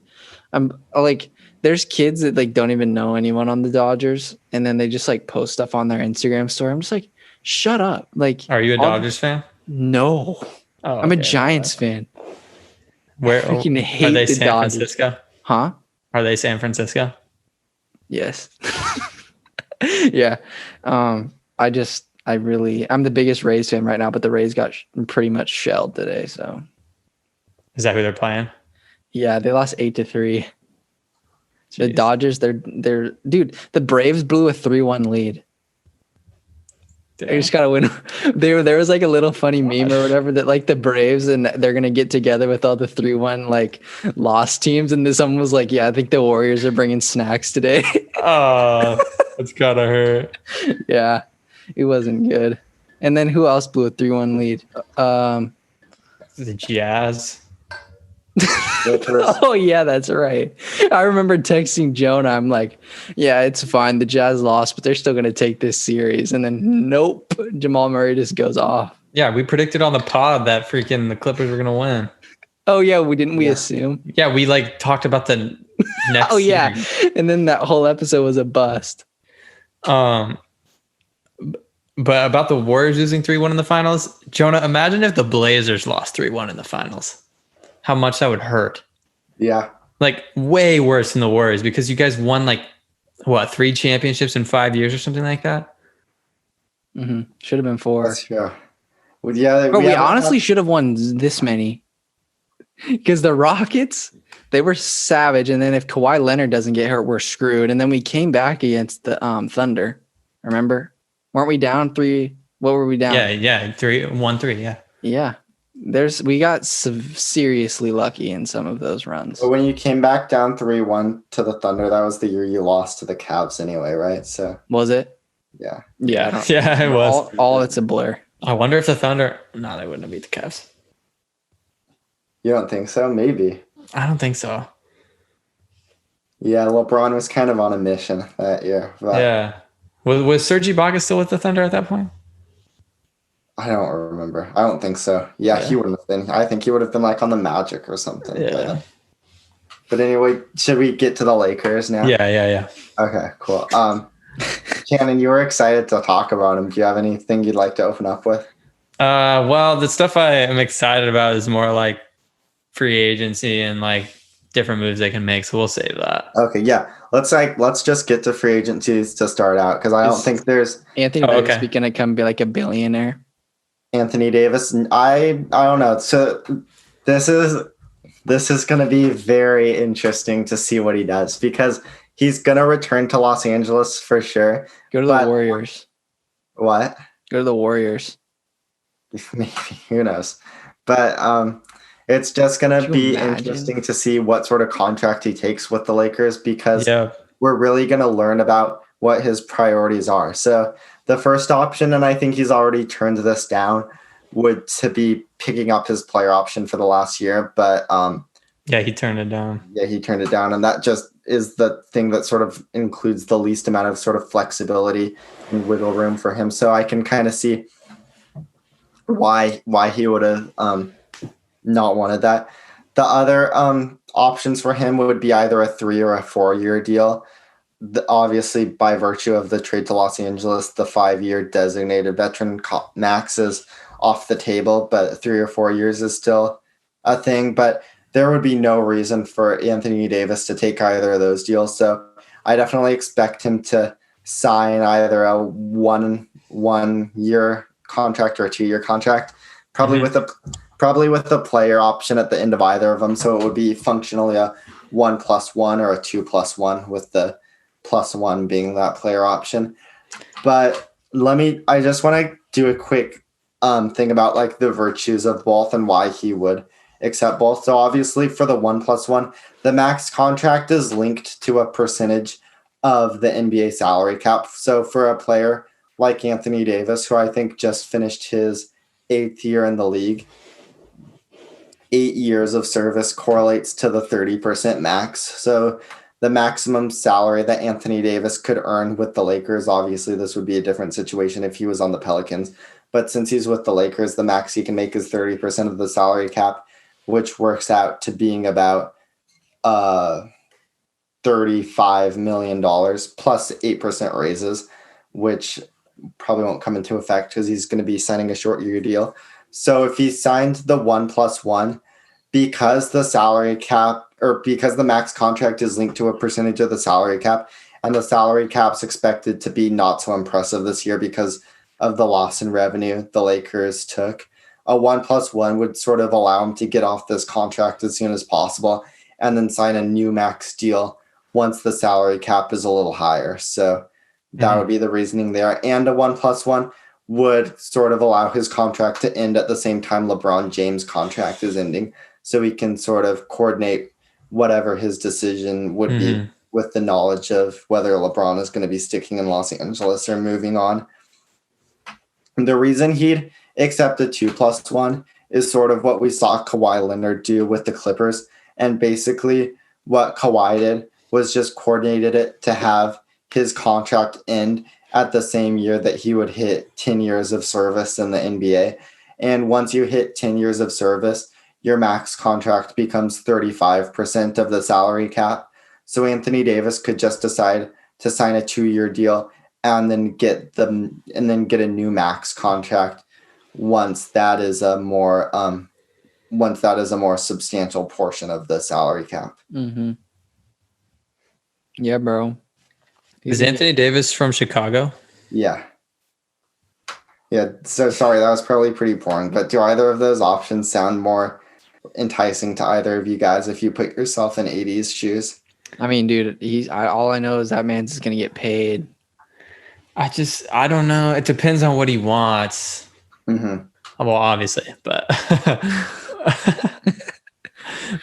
I'm like, there's kids that like don't even know anyone on the Dodgers, and then they just like post stuff on their Instagram story. I'm just like, shut up. Like, are you a Dodgers fan? No, I'm a Giants fan. Where I freaking hate are they? the San Dodgers. Francisco? Huh? Are they San Francisco? Yes. Yeah. I'm the biggest Rays fan right now, but the Rays got pretty much shelled today. So. Is that who they're playing? Yeah, they lost 8-3. The Jeez. Dodgers, they're dude. The Braves blew a 3-1 lead. They just gotta win. There was like a little funny meme or whatever that like the Braves and they're gonna get together with all the 3-1 like lost teams, and then someone was like, "Yeah, I think the Warriors are bringing snacks today." Oh, that's gotta hurt. Yeah, it wasn't good. And then who else blew a 3-1 lead? The Jazz. Oh yeah, that's right. I remember texting Jonah. I'm like, yeah, it's fine. The Jazz lost, but they're still going to take this series. And then nope, Jamal Murray just goes off. Yeah, we predicted on the pod that freaking the Clippers were gonna win. Oh yeah, we assume? Yeah, we like talked about the next. Oh yeah, series. and then that whole episode was a bust. But about the Warriors losing 3-1 in the finals, Jonah, imagine if the Blazers lost 3-1 in the finals. How much that would hurt. Yeah. Like way worse than the Warriors, because you guys won like what, 3 championships in 5 years or something like that. Mm-hmm. Should have been 4. That's true. Well, yeah, But we honestly should have won this many. Because the Rockets, they were savage, and then if Kawhi Leonard doesn't get hurt, we're screwed. And then we came back against the Thunder. Remember? Weren't we down 3? What were we down? Yeah, 1-3, yeah. Yeah. We got seriously lucky in some of those runs. But when you came back down 3-1 to the Thunder, that was the year you lost to the Cavs anyway, right? So Was it? yeah. Yeah. Yeah, it was. All it's a blur. I wonder if the Thunder. No, they wouldn't have beat the Cavs. You don't think so? Maybe. I don't think so. Yeah, LeBron was kind of on a mission that year. But Yeah. Was Serge Ibaka still with the Thunder at that point? I don't remember. I don't think so. Yeah, he wouldn't have been. I think he would have been like on the Magic or something. Yeah. But anyway, should we get to the Lakers now? Yeah. Okay, cool. Channon, you were excited to talk about him. Do you have anything you'd like to open up with? Well, the stuff I am excited about is more like free agency and like different moves they can make. So we'll save that. Okay, yeah. Let's just get to free agencies to start out, because I don't think there's Anthony Davis is going to come be like a billionaire. Anthony Davis. I don't know. So this is going to be very interesting to see what he does, because he's going to return to Los Angeles for sure. Go to the Warriors. What? Go to the Warriors. Maybe, who knows? But it's just going to be interesting to see what sort of contract he takes with the Lakers, because we're really going to learn about what his priorities are. So the first option, and I think he's already turned this down, would to be picking up his player option for the last year. But he turned it down. Yeah, he turned it down. And that just is the thing that sort of includes the least amount of sort of flexibility and wiggle room for him. So I can kind of see why he would have not wanted that. The other options for him would be either a 3 or a 4 year deal. Obviously, by virtue of the trade to Los Angeles, the 5-year designated veteran max is off the table, but 3 or 4 years is still a thing. But there would be no reason for Anthony Davis to take either of those deals. So I definitely expect him to sign either a one year contract or a 2-year contract, probably with a player option at the end of either of them. So it would be functionally a 1+1 or a 2+1, with the +1 being that player option. But I just want to do a quick thing about like the virtues of both and why he would accept both. So obviously for the 1+1, the max contract is linked to a percentage of the NBA salary cap. So for a player like Anthony Davis, who I think just finished his 8th year in the league, 8 years of service correlates to the 30% max. So the maximum salary that Anthony Davis could earn with the Lakers, obviously this would be a different situation if he was on the Pelicans, but since he's with the Lakers, the max he can make is 30% of the salary cap, which works out to being about $35 million plus 8% raises, which probably won't come into effect because he's going to be signing a short year deal. So if he signed the 1+1, because the salary cap, or because the max contract is linked to a percentage of the salary cap, and the salary cap's expected to be not so impressive this year because of the loss in revenue the Lakers took, a 1+1 would sort of allow him to get off this contract as soon as possible and then sign a new max deal once the salary cap is a little higher. So that would be the reasoning there. And a 1+1 would sort of allow his contract to end at the same time LeBron James' contract is ending. So he can sort of coordinate whatever his decision would be with the knowledge of whether LeBron is going to be sticking in Los Angeles or moving on. And the reason he'd accept a 2+1 is sort of what we saw Kawhi Leonard do with the Clippers. And basically what Kawhi did was just coordinated it to have his contract end at the same year that he would hit 10 years of service in the NBA. And once you hit 10 years of service, your max contract becomes 35% of the salary cap. So Anthony Davis could just decide to sign a 2-year deal and then get a new max contract once that is a more substantial portion of the salary cap. Mm-hmm. Yeah, bro. Is Anthony Davis from Chicago? Yeah. Yeah. So sorry, that was probably pretty boring, but do either of those options sound more enticing to either of you guys if you put yourself in 80s shoes? I mean, dude, all I know is that man's just gonna get paid. I don't know. It depends on what he wants. Mm-hmm. Well, obviously, but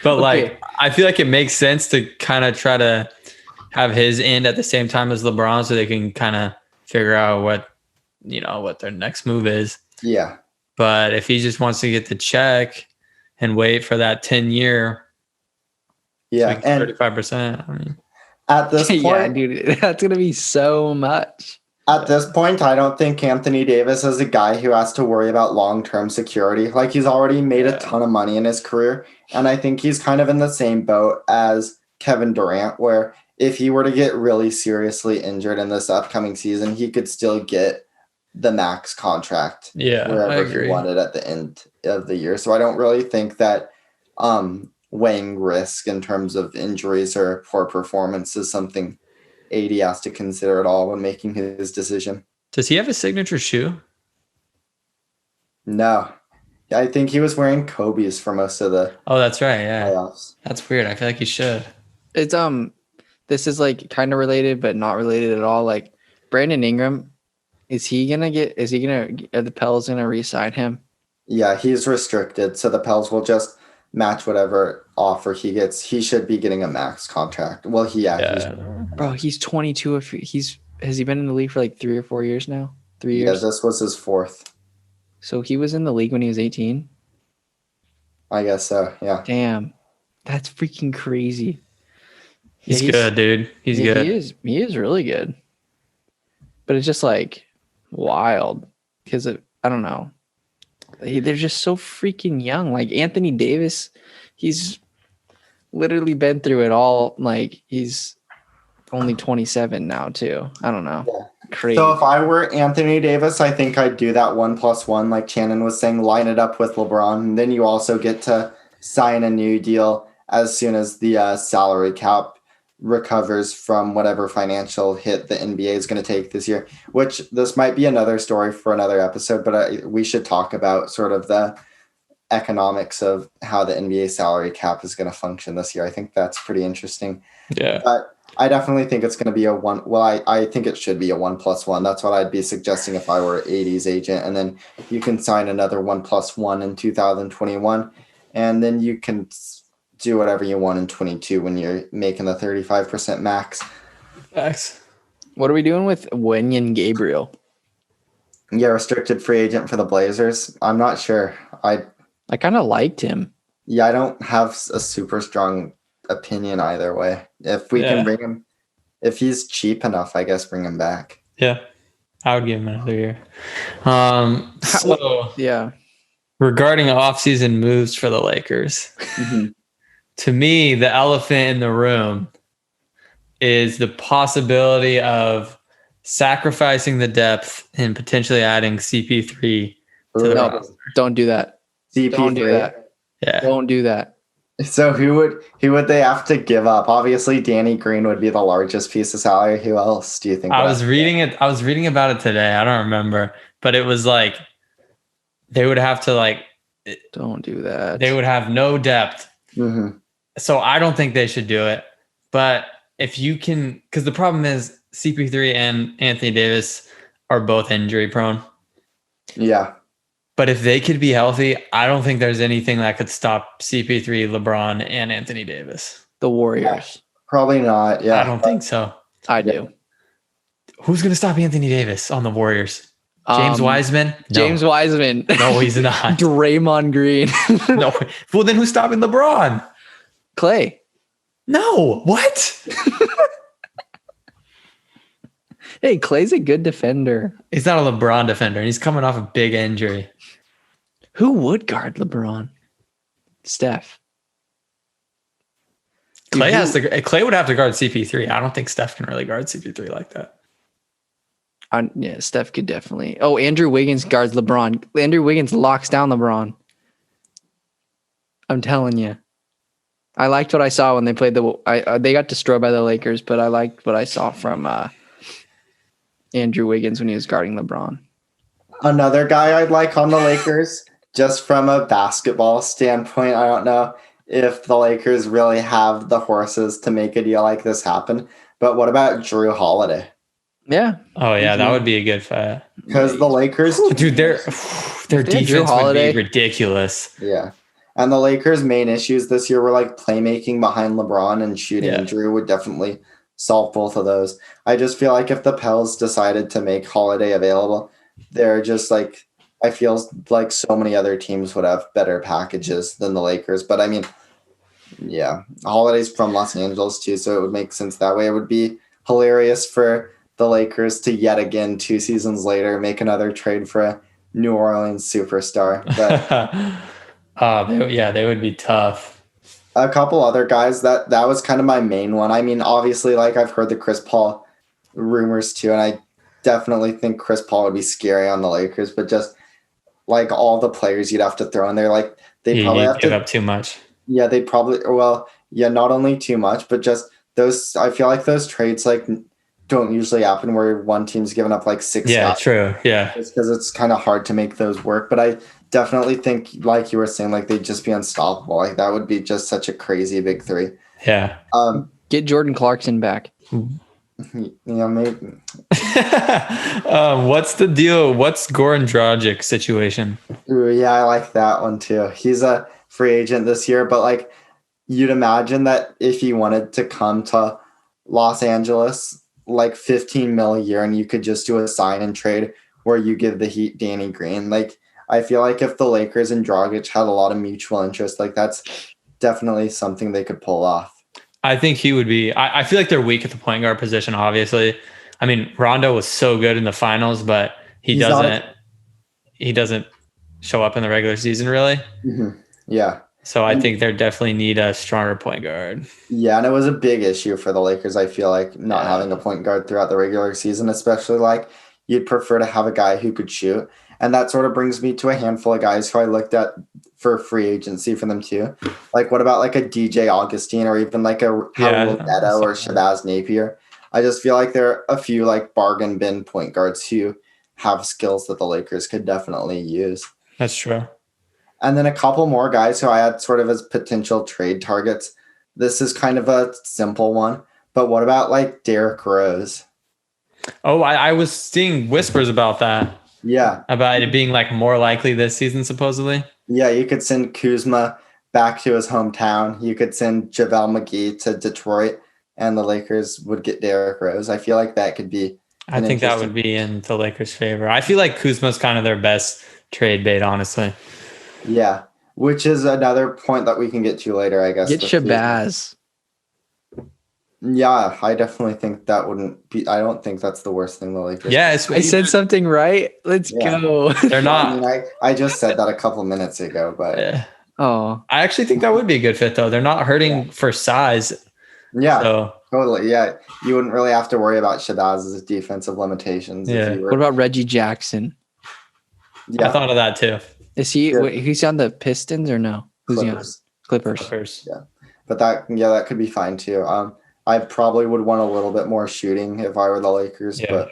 like, I feel like it makes sense to kind of try to have his end at the same time as LeBron, so they can kind of figure out what their next move is. Yeah. But if he just wants to get the check and wait for that 10-year, yeah, and 35%. I mean, at this point, yeah, dude, that's gonna be so much. At this point, I don't think Anthony Davis is a guy who has to worry about long-term security. Like, he's already made a ton of money in his career, and I think he's kind of in the same boat as Kevin Durant, where if he were to get really seriously injured in this upcoming season, he could still get the max contract wherever he wanted at the end of the year. So I don't really think that weighing risk in terms of injuries or poor performance is something AD has to consider at all when making his decision. Does he have a signature shoe? No. I think he was wearing Kobe's for most of the that's right. Yeah. playoffs. That's weird. I feel like he should. It's this is like kind of related but not related at all. Like Brandon Ingram, are the Pels gonna re-sign him? Yeah, he's restricted, so the Pels will just match whatever offer he gets. He should be getting a max contract. Well, bro, he's 22. Has he been in the league for like 3 or 4 years now? 3 years. Yeah, this was his 4th. So he was in the league when he was 18. I guess so. Yeah. Damn, that's freaking crazy. He's good, dude. He's good. He is really good. But it's just like wild because I don't know. They're just so freaking young. Like Anthony Davis, he's literally been through it all. Like he's only 27 now too. I don't know. Yeah. Crazy. So if I were Anthony Davis, I think I'd do that 1+1, like Channon was saying, line it up with LeBron. And then you also get to sign a new deal as soon as the salary cap recovers from whatever financial hit the NBA is going to take this year, which this might be another story for another episode, but we should talk about sort of the economics of how the NBA salary cap is going to function this year. I think that's pretty interesting. Yeah. But I definitely think it's going to be a one. Well, I think it should be a 1+1. That's what I'd be suggesting if I were 80's agent. And then you can sign another 1+1 in 2021. And then you can do whatever you want in 22 when you're making the 35% max. Facts. What are we doing with Wenyen Gabriel? Yeah, restricted free agent for the Blazers. I'm not sure. I kind of liked him. Yeah, I don't have a super strong opinion either way. If we can bring him, if he's cheap enough, I guess bring him back. Yeah, I would give him another year. Regarding offseason moves for the Lakers, to me, the elephant in the room is the possibility of sacrificing the depth and potentially adding CP3 to the roster. Don't do that. CP3. Don't do that. Yeah. Don't do that. So who would they have to give up? Obviously, Danny Green would be the largest piece of salary. Who else do you think? I was reading about it today. I don't remember, but it was like they would have to don't do that. They would have no depth. Mm-hmm. So I don't think they should do it. But if you can, because the problem is CP3 and Anthony Davis are both injury prone. Yeah. But if they could be healthy, I don't think there's anything that could stop CP3, LeBron, and Anthony Davis. The Warriors. Probably not. Yeah. I don't think so. I do. Who's going to stop Anthony Davis on the Warriors? James Wiseman? No. James Wiseman. No, he's not. Draymond Green. No. Well, then who's stopping LeBron? Clay. No. What? Hey, Clay's a good defender. He's not a LeBron defender, and he's coming off a big injury. Who would guard LeBron? Steph. Clay would have to guard CP3. I don't think Steph can really guard CP3 like that. Yeah, Steph could definitely. Oh, Andrew Wiggins guards LeBron. Andrew Wiggins locks down LeBron. I'm telling you. I liked what I saw when they played they got destroyed by the Lakers, but I liked what I saw from Andrew Wiggins when he was guarding LeBron. Another guy I'd like on the Lakers, just from a basketball standpoint, I don't know if the Lakers really have the horses to make a deal like this happen. But what about Drew Holiday? Yeah. Oh yeah, that would be a good fight. Because the Lakers, dude, their defense would be ridiculous. Yeah. And the Lakers' main issues this year were like playmaking behind LeBron and shooting. Yeah. And Drew would definitely solve both of those. I just feel like if the Pels decided to make Holiday available, they're just like, I feel like so many other teams would have better packages than the Lakers. But I mean, yeah, Holiday's from Los Angeles too, so it would make sense that way. It would be hilarious for the Lakers to yet again 2 seasons later make another trade for a New Orleans superstar. But they would be tough. a couple other guys that was kind of my main one. I mean, obviously, like I've heard the Chris Paul rumors too, and I definitely think Chris Paul would be scary on the Lakers. But just like all the players you'd have to throw in there, like they probably have to give up too much. Yeah, they probably not only too much, but just those. I feel like those trades like don't usually happen where one team's given up like 6. Yeah, true. Yeah, it's because it's kind of hard to make those work. But I definitely think, like you were saying, like they'd just be unstoppable. Like that would be just such a crazy big 3. Yeah. Get Jordan Clarkson back. Yeah, maybe. What's the deal? What's Goran Dragic situation? Ooh, yeah, I like that one too. He's a free agent this year, but like you'd imagine that if he wanted to come to Los Angeles, like 15 mil a year, and you could just do a sign and trade where you give the Heat Danny Green. Like I feel like if the Lakers and Dragic had a lot of mutual interest, like that's definitely something they could pull off. I think he would be. I feel like they're weak at the point guard position, obviously. I mean, Rondo was so good in the finals, but he doesn't show up in the regular season, really. Mm-hmm. Yeah. So I think they definitely need a stronger point guard. Yeah, and it was a big issue for the Lakers, I feel like, not having a point guard throughout the regular season, especially like you'd prefer to have a guy who could shoot. And that sort of brings me to a handful of guys who I looked at for free agency for them too. Like what about like a DJ Augustine or even like a Raul Neto or Shabazz Napier? I just feel like there are a few like bargain bin point guards who have skills that the Lakers could definitely use. That's true. And then a couple more guys who I had sort of as potential trade targets. This is kind of a simple one, but what about like Derrick Rose? Oh, I was seeing whispers about that. Yeah. About it being like more likely this season, supposedly. Yeah, you could send Kuzma back to his hometown. You could send JaVale McGee to Detroit, and the Lakers would get Derrick Rose. I feel like that could be. I think that would be in the Lakers' favor. I feel like Kuzma's kind of their best trade bait, honestly. Yeah, which is another point that we can get to later, I guess. Get Shabazz. Yeah, I definitely think that wouldn't be. I don't think that's the worst thing the Lakers. Yeah, I said something right. Let's go. They're not. I mean, I just said that a couple minutes ago, but oh, I actually think that would be a good fit though. They're not hurting for size. Yeah, so. Totally. Yeah, you wouldn't really have to worry about Shabazz's defensive limitations. Yeah. What about Reggie Jackson? Yeah, I thought of that too. Is he? Yeah. He's on the Pistons or no? Who's Clippers. he on? Clippers. Yeah, but that could be fine too. I probably would want a little bit more shooting if I were the Lakers. Yeah.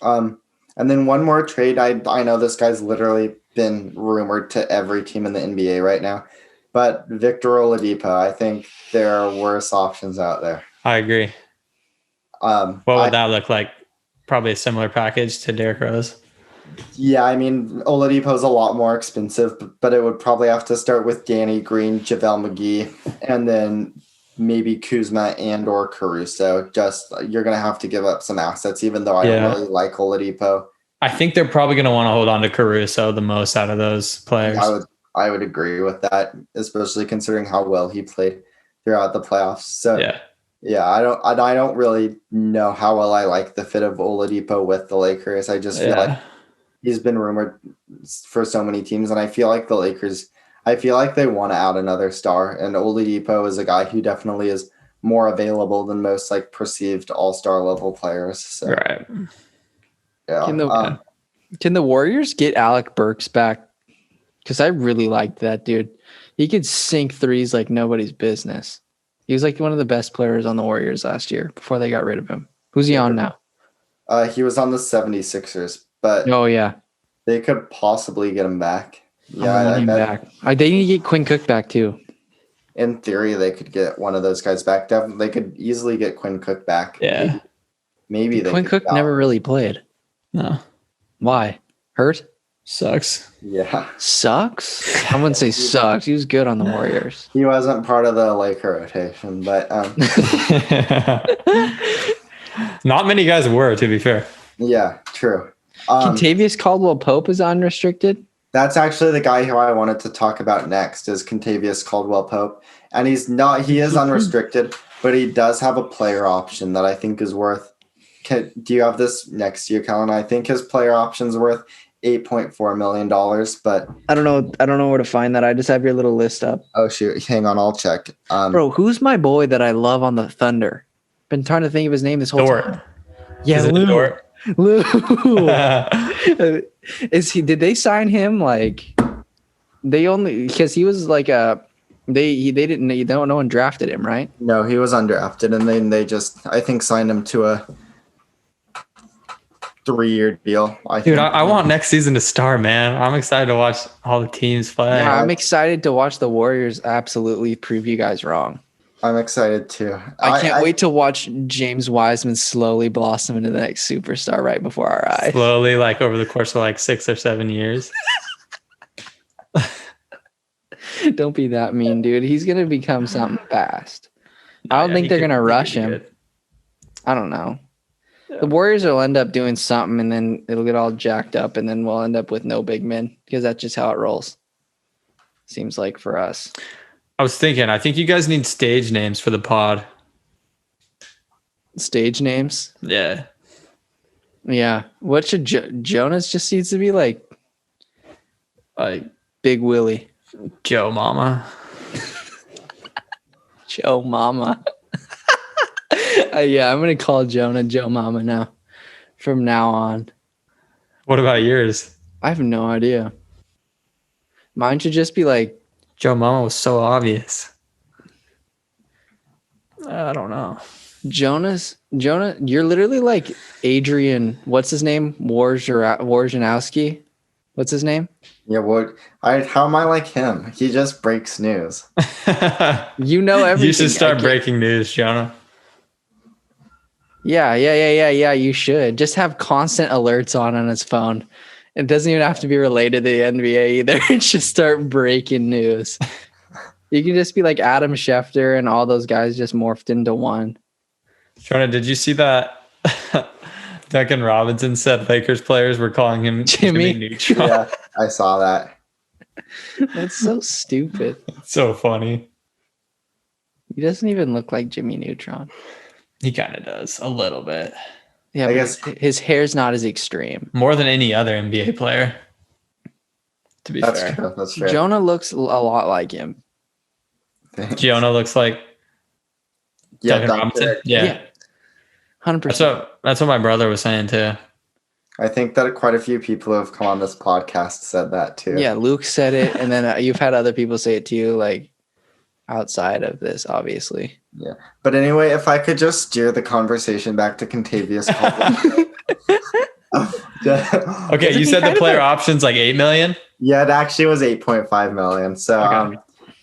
But and then one more trade. I know this guy's literally been rumored to every team in the NBA right now, but Victor Oladipo. I think there are worse options out there. I agree. What would that look like? Probably a similar package to Derrick Rose. Yeah, I mean, Oladipo's a lot more expensive, but it would probably have to start with Danny Green, JaVale McGee, and then maybe Kuzma and or Caruso. Just you're going to have to give up some assets, even though I don't really like Oladipo. I think they're probably going to want to hold on to Caruso the most out of those players. I would agree with that, especially considering how well he played throughout the playoffs. So yeah, I don't really know how well I like the fit of Oladipo with the Lakers. I just feel like he's been rumored for so many teams, and I feel like the Lakers, I feel like they want to add another star, and Oladipo is a guy who definitely is more available than most like perceived all-star level players. So, right. Yeah. Can the Warriors get Alec Burks back? Because I really liked that dude. He could sink threes like nobody's business. He was like one of the best players on the Warriors last year before they got rid of him. Who's he on now? He was on the 76ers, but they could possibly get him back. Yeah, I bet. They need to get Quinn Cook back too. In theory, they could get one of those guys back. Definitely, they could easily get Quinn Cook back. Yeah, maybe Quinn Cook never really played. No, why? Hurt? Sucks. Yeah, sucks. I wouldn't say sucks. He was good on the Warriors. He wasn't part of the Laker rotation, but not many guys were, to be fair. Yeah, true. Kentavious Caldwell-Pope is unrestricted. That's actually the guy who I wanted to talk about next is Kentavious Caldwell-Pope. And he is unrestricted, but he does have a player option that I think is worth. Do you have this next to you, Kellan? I think his player option is worth $8.4 million, but I don't know where to find that. I just have your little list up. Oh shoot. Hang on, I'll check. Bro, who's my boy that I love on the Thunder? Been trying to think of his name this whole time. Yeah, Lou. Did they sign him like because he was like no one drafted him, right? No, he was undrafted, and then they just I think signed him to a 3-year deal. I want next season to start, man. I'm excited to watch all the teams play. Yeah, I'm excited to watch the Warriors absolutely prove you guys wrong. I'm excited too. I can't wait to watch James Wiseman slowly blossom into the next superstar right before our eyes. Slowly, like over the course of like 6 or 7 years. Don't be that mean, dude. He's going to become something fast. I don't think they're going to rush him. Good. I don't know. Yeah. The Warriors will end up doing something, and then it'll get all jacked up, and then we'll end up with no big men because that's just how it rolls. Seems like for us. I think you guys need stage names for the pod. Stage names? Yeah. Yeah. What should Jonah's just needs to be like Big Willie. Joe Mama. Joe Mama. Yeah, I'm going to call Jonah Joe Mama now. From now on. What about yours? I have no idea. Mine should just be like Joe Mama was so obvious. I don't know. Jonah, you're literally like Adrian, what's his name? Wojnarowski. What's his name? Yeah, how am I like him? He just breaks news. You know everything. You should start breaking news, Jonah. Yeah. You should. Just have constant alerts on his phone. It doesn't even have to be related to the NBA either. It's just start breaking news. You can just be like Adam Schefter and all those guys just morphed into one. Jonah, did you see that Duncan Robinson said Lakers players were calling him Jimmy Neutron? Yeah, I saw that. That's so stupid. It's so funny. He doesn't even look like Jimmy Neutron. He kind of does, a little bit. Yeah, I guess his hair's not as extreme. More than any other NBA player, to be fair. True. That's fair. Jonah looks a lot like him. Thanks. Jonah looks like Duncan Robinson. Yeah. 100%. That's what my brother was saying too. I think that quite a few people who have come on this podcast said that too. Yeah, Luke said it, and then you've had other people say it to you, like outside of this, obviously. Yeah, but anyway, if I could just steer the conversation back to Kentavious Caldwell. Okay, you said the player option's like $8 million. Yeah, it actually was $8.5 million. So, okay.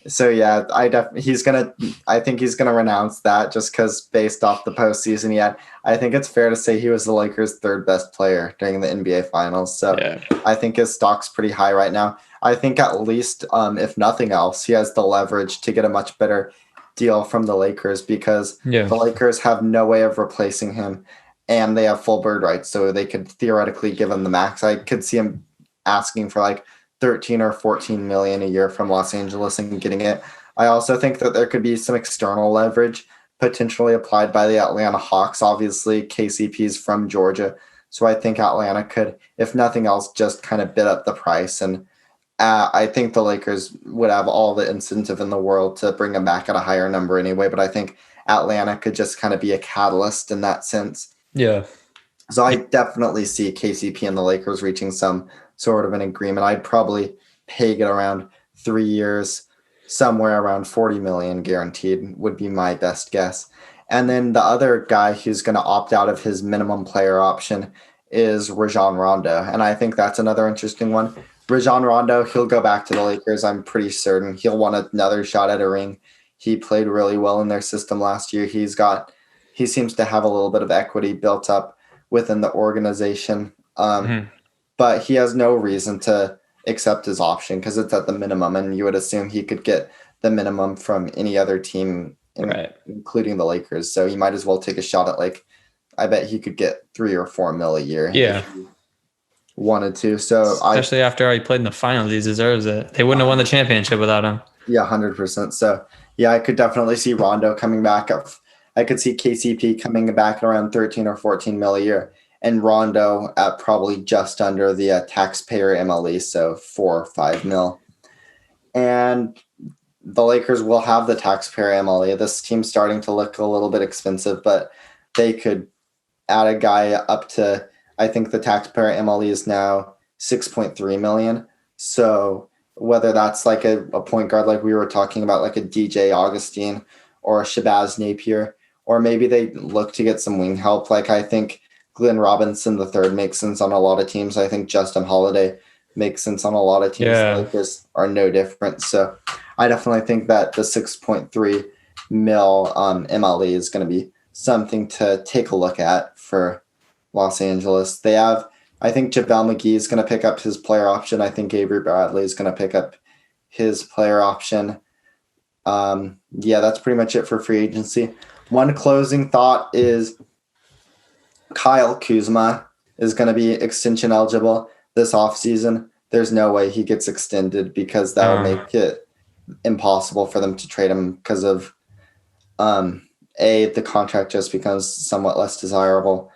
So yeah, I think he's gonna renounce that just because based off the postseason he had. I think it's fair to say he was the Lakers' third best player during the NBA Finals. So Yeah. I think his stock's pretty high right now. I think at least, if nothing else, he has the leverage to get a much better deal from the Lakers because Yeah. the Lakers have no way of replacing him, and they have full bird rights, so they could theoretically give him the max. I could see him asking for like 13 or 14 million a year from Los Angeles and getting it. I also think that there could be some external leverage potentially applied by the Atlanta Hawks. Obviously, KCP's from Georgia. So I think Atlanta could, if nothing else, just kind of bid up the price. And I think the Lakers would have all the incentive in the world to bring him back at a higher number anyway. But I think Atlanta could just kind of be a catalyst in that sense. Yeah. So I definitely see KCP and the Lakers reaching some sort of an agreement. I'd probably peg it around 3 years, somewhere around 40 million guaranteed would be my best guess. And then the other guy who's going to opt out of his minimum player option is Rajon Rondo. And I think that's another interesting one. Rajon Rondo, he'll go back to the Lakers. I'm pretty certain he'll want another shot at a ring. He played really well in their system last year. He seems to have a little bit of equity built up within the organization. But he has no reason to accept his option because it's at the minimum, and you would assume he could get the minimum from any other team, including the Lakers. So he might as well take a shot at I bet he could get 3 or 4 mil a year. Yeah. If he wanted to. So especially after he played in the finals, he deserves it. They wouldn't have won the championship without him. Yeah, 100%. So yeah, I could definitely see Rondo coming back up. I could see KCP coming back at around 13 or 14 mil a year, and Rondo at probably just under the taxpayer MLE, so 4 or 5 mil. And the Lakers will have the taxpayer MLE. This team's starting to look a little bit expensive, but they could add a guy up to, I think the taxpayer MLE is now 6.3 million. So whether that's like a point guard like we were talking about, like a DJ Augustine or a Shabazz Napier, or maybe they look to get some wing help. Like I think Glenn Robinson III makes sense on a lot of teams. I think Justin Holiday makes sense on a lot of teams. Yeah. The Lakers are no different. So I definitely think that the 6.3 mil MLE is going to be something to take a look at for Los Angeles. They have, I think JaVale McGee is going to pick up his player option. I think Avery Bradley is going to pick up his player option. Yeah, that's pretty much it for free agency. One closing thought is Kyle Kuzma is going to be extension eligible this offseason. There's no way he gets extended because that would make it impossible for them to trade him because of A, the contract just becomes somewhat less desirable,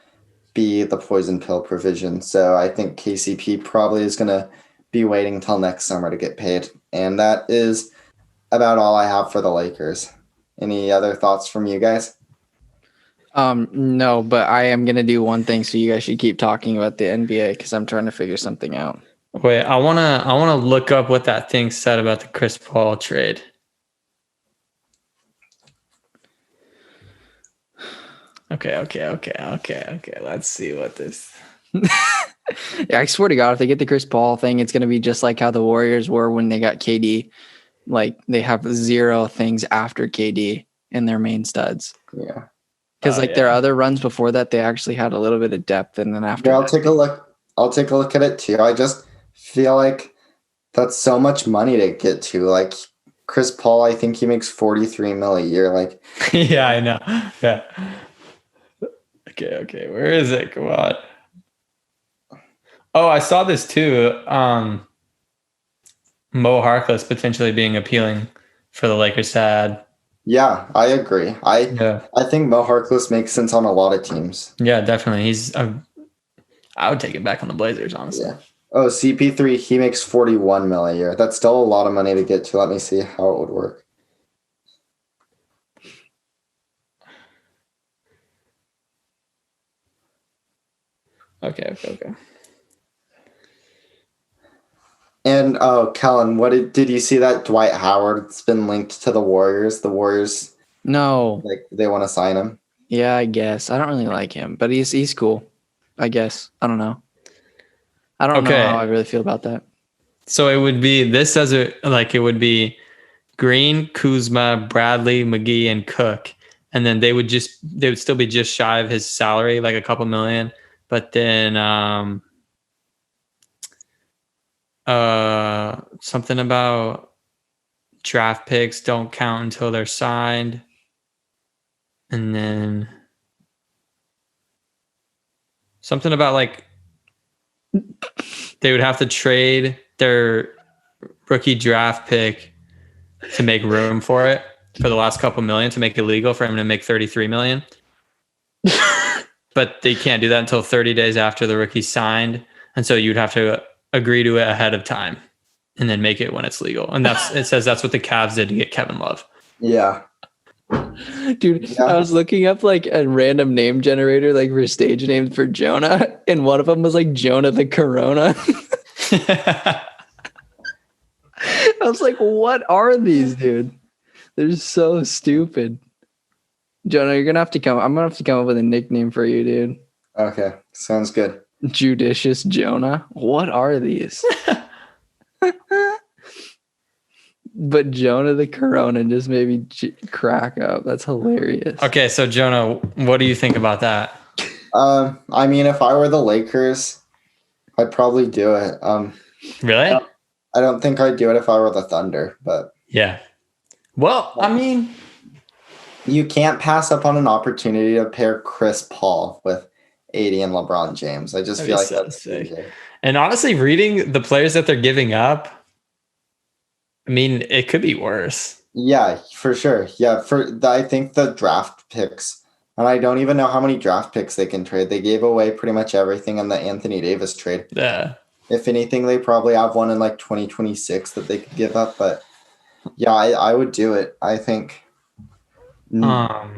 B, the poison pill provision. So I think KCP probably is going to be waiting until next summer to get paid. And that is about all I have for the Lakers. Any other thoughts from you guys? No, but I am gonna do one thing, so you guys should keep talking about the NBA because I'm trying to figure something out. Wait, I wanna look up what that thing said about the Chris Paul trade. Okay. Let's see what this. Yeah, I swear to God, if they get the Chris Paul thing, it's gonna be just like how the Warriors were when they got KD. Like they have zero things after KD in their main studs. Yeah. Because their other runs before that, they actually had a little bit of depth, and then after I'll take a look. I'll take a look at it too. I just feel like that's so much money to get to. Like Chris Paul, I think he makes 43 mil a year. Like, yeah, I know. Yeah. Okay. Where is it? Come on. Oh, I saw this too. Mo Harkless potentially being appealing for the Lakers to add. Yeah, I agree. I think Mo Harkless makes sense on a lot of teams. Yeah, definitely. I would take it back on the Blazers, honestly. Yeah. Oh, CP3, he makes 41 mil a year. That's still a lot of money to get to. Let me see how it would work. Okay. And Kellan, what did you see that Dwight Howard's been linked to the Warriors? The Warriors, No. like they want to sign him. Yeah, I guess. I don't really like him, but he's cool. I guess. I don't know. I don't know how I really feel about that. So it would be, this says it like it would be Green, Kuzma, Bradley, McGee, and Cook. And then they would still be just shy of his salary, like a couple million. But then something about draft picks don't count until they're signed. And then something about like they would have to trade their rookie draft pick to make room for it for the last couple million to make it legal for him to make 33 million. But they can't do that until 30 days after the rookie signed. And so you'd have to agree to it ahead of time and then make it when it's legal. And it says that's what the Cavs did to get Kevin Love. Yeah. Dude, Yeah. I was looking up like a random name generator, like for stage names for Jonah, and one of them was like Jonah the Corona. I was like, what are these, dude? They're so stupid. Jonah, I'm gonna have to come up with a nickname for you, dude. Okay. Sounds good. Judicious Jonah. What are these? But Jonah the Corona just made me crack up. That's hilarious. Okay, so Jonah, what do you think about that? I mean, if I were the Lakers, I'd probably do it. Really? I don't think I'd do it if I were the Thunder, but Yeah. Well, I mean, you can't pass up on an opportunity to pair Chris Paul with AD and LeBron James. I just That'd feel be like so that's sick. easy. and honestly, reading the players that they're giving up, I mean, it could be worse. Yeah, for sure. Yeah, I think the draft picks, and I don't even know how many draft picks they can trade. They gave away pretty much everything in the Anthony Davis trade. Yeah. If anything, they probably have one in like 2026 that they could give up. But yeah, I would do it. I think. I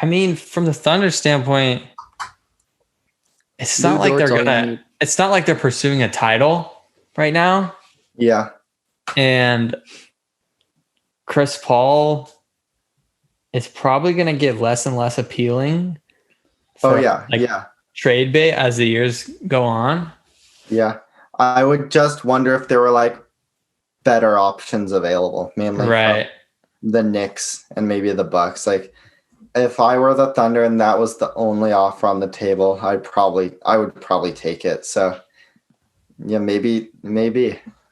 mean, from the Thunder standpoint, it's not like they're gonna. It's not like they're pursuing a title right now. Yeah. And Chris Paul is probably going to get less and less appealing. Oh, yeah. Like, yeah. trade bait as the years go on. Yeah. I would just wonder if there were like better options available, mainly Right. from the Knicks and maybe the Bucks. Like, if I were the Thunder and that was the only offer on the table, I would probably take it. So, yeah, maybe.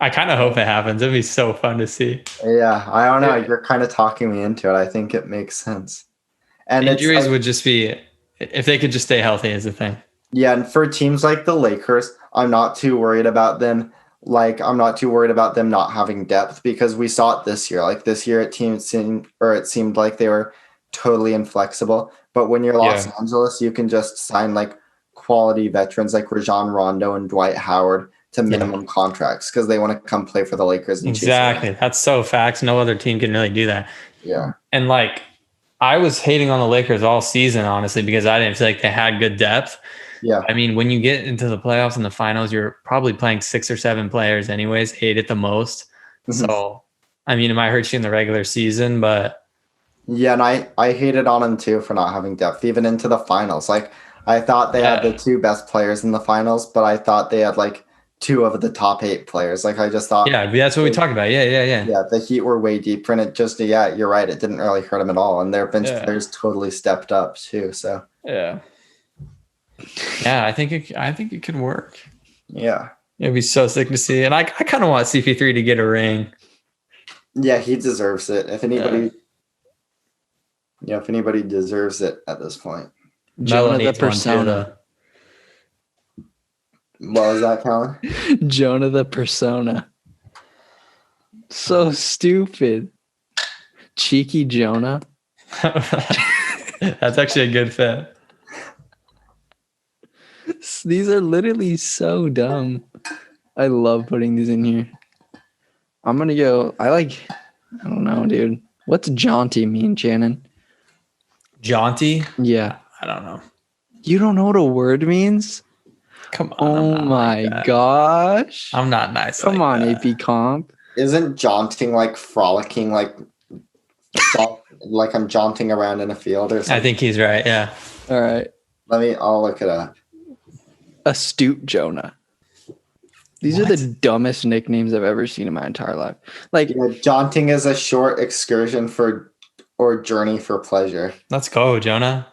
I kind of hope it happens. It'd be so fun to see. Yeah, I don't know. You're kind of talking me into it. I think it makes sense. And Injuries would just be, if they could just stay healthy is the thing. Yeah, and for teams like the Lakers, I'm not too worried about them. Like, I'm not too worried about them not having depth because we saw it this year. Like this year, it seemed like they were totally inflexible. But when you're Los Angeles, you can just sign like quality veterans like Rajon Rondo and Dwight Howard to minimum contracts because they want to come play for the Lakers. Exactly. That's so facts. No other team can really do that. Yeah. And like, I was hating on the Lakers all season, honestly, because I didn't feel like they had good depth. Yeah. I mean, when you get into the playoffs and the finals, you're probably playing 6 or 7 players anyways, 8 at the most. Mhm. So, I mean, it might hurt you in the regular season, but yeah, and I hated on them too for not having depth, even into the finals. Like, I thought they had the 2 best players in the finals, but I thought they had like 2 of the top 8 players. Like, I just thought. Yeah, that's what we talked about. Yeah. Yeah, the Heat were way deeper, and it just, you're right. It didn't really hurt them at all. And their bench players totally stepped up too. So. Yeah, I think it could work. Yeah. It'd be so sick to see. And I kind of want CP3 to get a ring. Yeah, he deserves it. If anybody deserves it at this point. Jonah the Persona. What was that, Kellan? Jonah the Persona. So stupid. Cheeky Jonah. That's actually a good fit. These are literally so dumb. I love putting these in here. I'm going to go. I don't know, dude. What's jaunty mean, Channon? Jaunty? Yeah. I don't know. You don't know what a word means? Come on. Oh my gosh. I'm not nice. Come on, that. AP Comp. Isn't jaunting like frolicking, like I'm jaunting around in a field or something? I think he's right. Yeah. All right. I'll look it up. Astute Jonah. These are the dumbest nicknames I've ever seen in my entire life. Like, jaunting is a short excursion or journey for pleasure. Let's go, Jonah.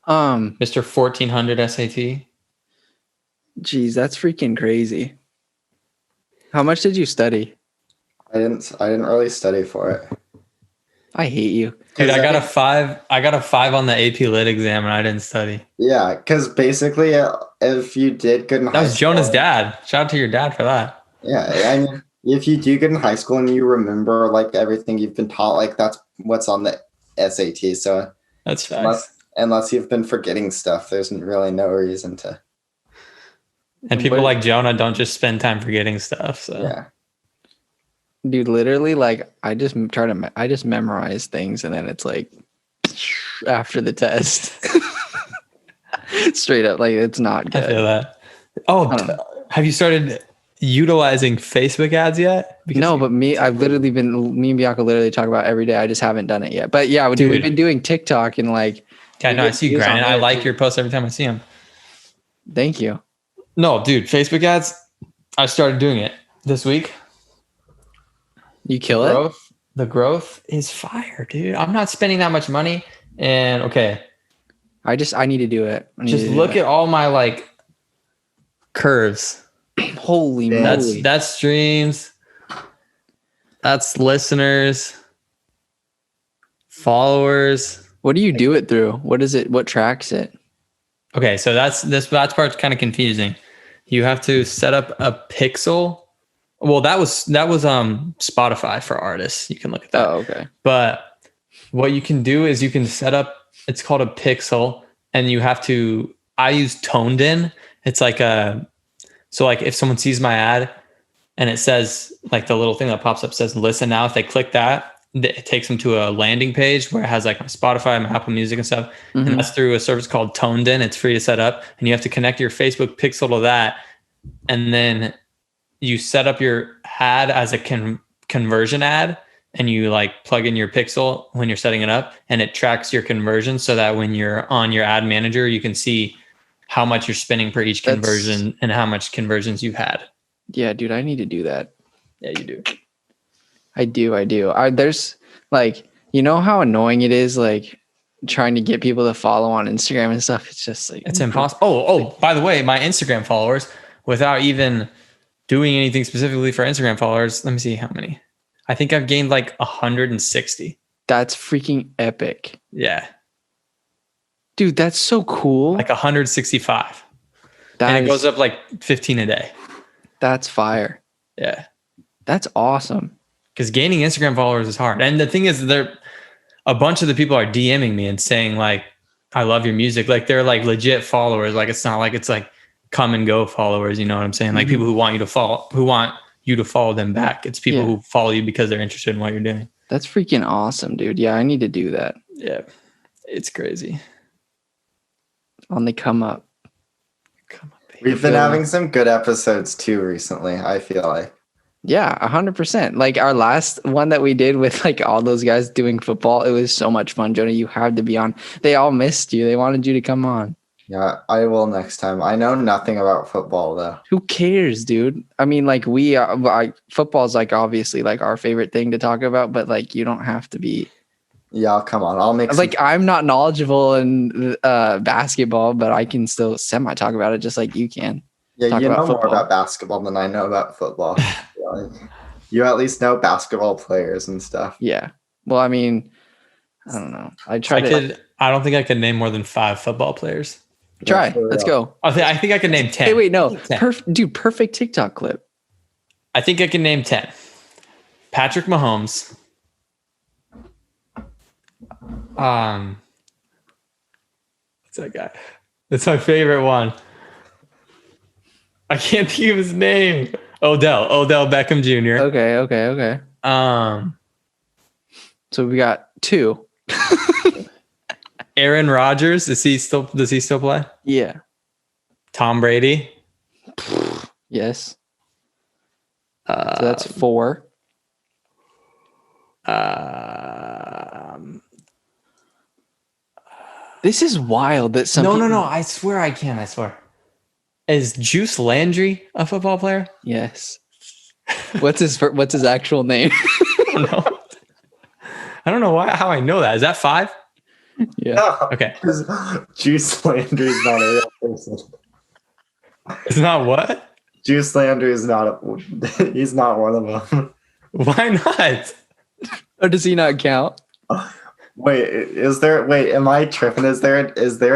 Mr. 1400 SAT. Geez, that's freaking crazy. How much did you study? I didn't really study for it. I hate you. Dude, I got a 5. I got a 5 on the AP Lit exam and I didn't study. Yeah, because basically, if you did good in high school, That was Jonah's dad. Shout out to your dad for that. Yeah, I mean, if you do good in high school and you remember like everything you've been taught, like that's what's on the SAT. So That's facts. unless you've been forgetting stuff, there's really no reason to. And people like Jonah don't just spend time forgetting stuff. So Yeah. Dude, literally, like I just memorize things and then it's like after the test. Straight up, like it's not good. I feel that. Oh, have you started utilizing Facebook ads yet? No, but I've literally me and Bianca literally talk about it every day. I just haven't done it yet. But yeah, we've been doing TikTok and like. Yeah, no, I see you grinding. I like your posts every time I see them. Thank you. No, dude, Facebook ads. I started doing it this week. You kill it. The growth is fire, dude. I'm not spending that much money, and okay. I need to do it. Just look at all my like curves. Holy moly. That's streams. That's listeners. Followers. What do you do it through? What is it? What tracks it? Okay, so that part's kind of confusing. You have to set up a pixel. Well, that was Spotify for artists. You can look at that. Oh, okay. But what you can do is you can set up, it's called a pixel, and you have to, I use toned in. It's like so like if someone sees my ad and it says, like the little thing that pops up says listen now, if they click that, it takes them to a landing page where it has like my Spotify, my Apple Music and stuff. Mm-hmm. And that's through a service called Toned In. It's free to set up, and you have to connect your Facebook pixel to that. And then you set up your ad as a conversion ad, and you like plug in your pixel when you're setting it up, and it tracks your conversion so that when you're on your ad manager, you can see how much you're spending per each conversion and how much conversions you've had. Yeah, dude, I need to do that. Yeah, you do. I do. There's like, you know how annoying it is, like trying to get people to follow on Instagram and stuff. It's just like, it's impossible. Oh, by the way, my Instagram followers, without even doing anything specifically for Instagram followers, let me see how many. I think I've gained like 160. That's freaking epic. Yeah. Dude, that's so cool. Like 165. And it goes up like 15 a day. That's fire. Yeah. That's awesome. Because gaining Instagram followers is hard. And the thing is, a bunch of the people are DMing me and saying like, I love your music. Like they're like legit followers. Like it's not like it's like come and go followers. You know what I'm saying? Like people who want you to follow them back. It's people who follow you because they're interested in what you're doing. That's freaking awesome, dude. Yeah, I need to do that. Yeah. It's crazy. On the come up. We've been having some good episodes too recently, I feel like. Yeah, 100%. Like our last one that we did with like all those guys doing football, it was so much fun. Jonah, you had to be on. They all missed you. They wanted you to come on. Yeah, I will next time. I know nothing about football though. Who cares, dude? I mean, like football is like obviously like our favorite thing to talk about, but like you don't have to be. Yeah, come on. I'll make like I'm not knowledgeable in basketball, but I can still semi talk about it just like you can. Yeah, you know more about basketball than I know about football. You at least know basketball players and stuff. Yeah. Well, I mean, I don't know. I don't think I could name more than 5 football players. Try. Let's go. I think I can name 10. Hey, wait, no. Perfect TikTok clip. I think I can name 10. Patrick Mahomes. What's that guy? That's my favorite one. I can't think of his name. Odell Beckham Jr. Okay. So we got 2. Aaron Rodgers, does he still play? Yeah. Tom Brady. Yes. So that's 4. This is wild that some No, I swear I can. I swear. Is Juice Landry a football player? Yes. What's his actual name? I don't know. I don't know how I know that. Is that 5? Yeah. Okay. Juice Landry is not a real person. It's not what? Juice Landry is not. He's not one of them. Why not? Or does he not count? Wait, am I tripping? Is there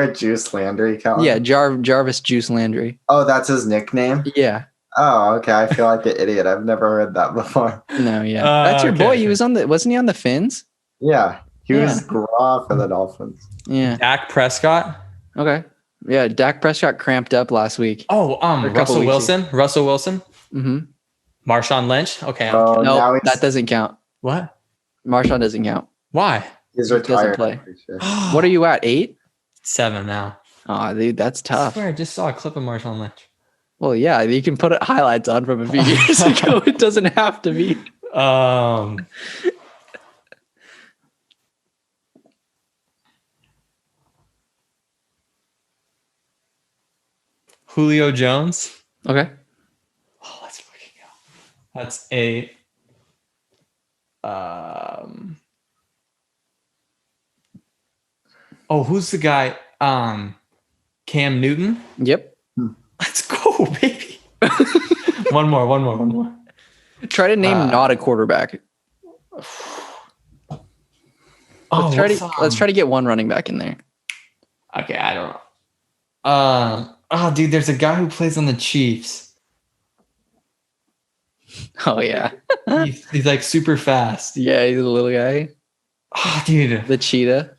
a Juice Landry, Kellan? Yeah, Jarvis Juice Landry. Oh, that's his nickname? Yeah. Oh, okay. I feel like an idiot. I've never heard that before. No, yeah. That's your boy. Okay. He was wasn't he on the Fins? Yeah. He Yeah. was raw for the Dolphins. Yeah. Dak Prescott? Okay. Yeah, Dak Prescott cramped up last week. Oh, a couple Russell weeks Wilson? Russell Wilson? Mm-hmm. Marshawn Lynch? Okay. Oh, No, now that doesn't count. What? Marshawn doesn't count. Why? he's he doesn't retired. play. I'm pretty sure. What are you at? 8? 7 now. Oh, dude, that's I tough. swear I just saw a clip of Marshawn Lynch. Well, yeah, you can put highlights on from a few years ago. It doesn't have to be. Julio Jones? Okay. Oh, let's fucking go. That's a who's the guy? Cam Newton? Yep. Let's go, baby. One more. Try to name not a quarterback. Let's try to get one running back in there. Okay, I don't know. Dude, there's a guy who plays on the Chiefs. Oh yeah. He's like super fast. Yeah, he's a little guy. Oh, dude. The cheetah.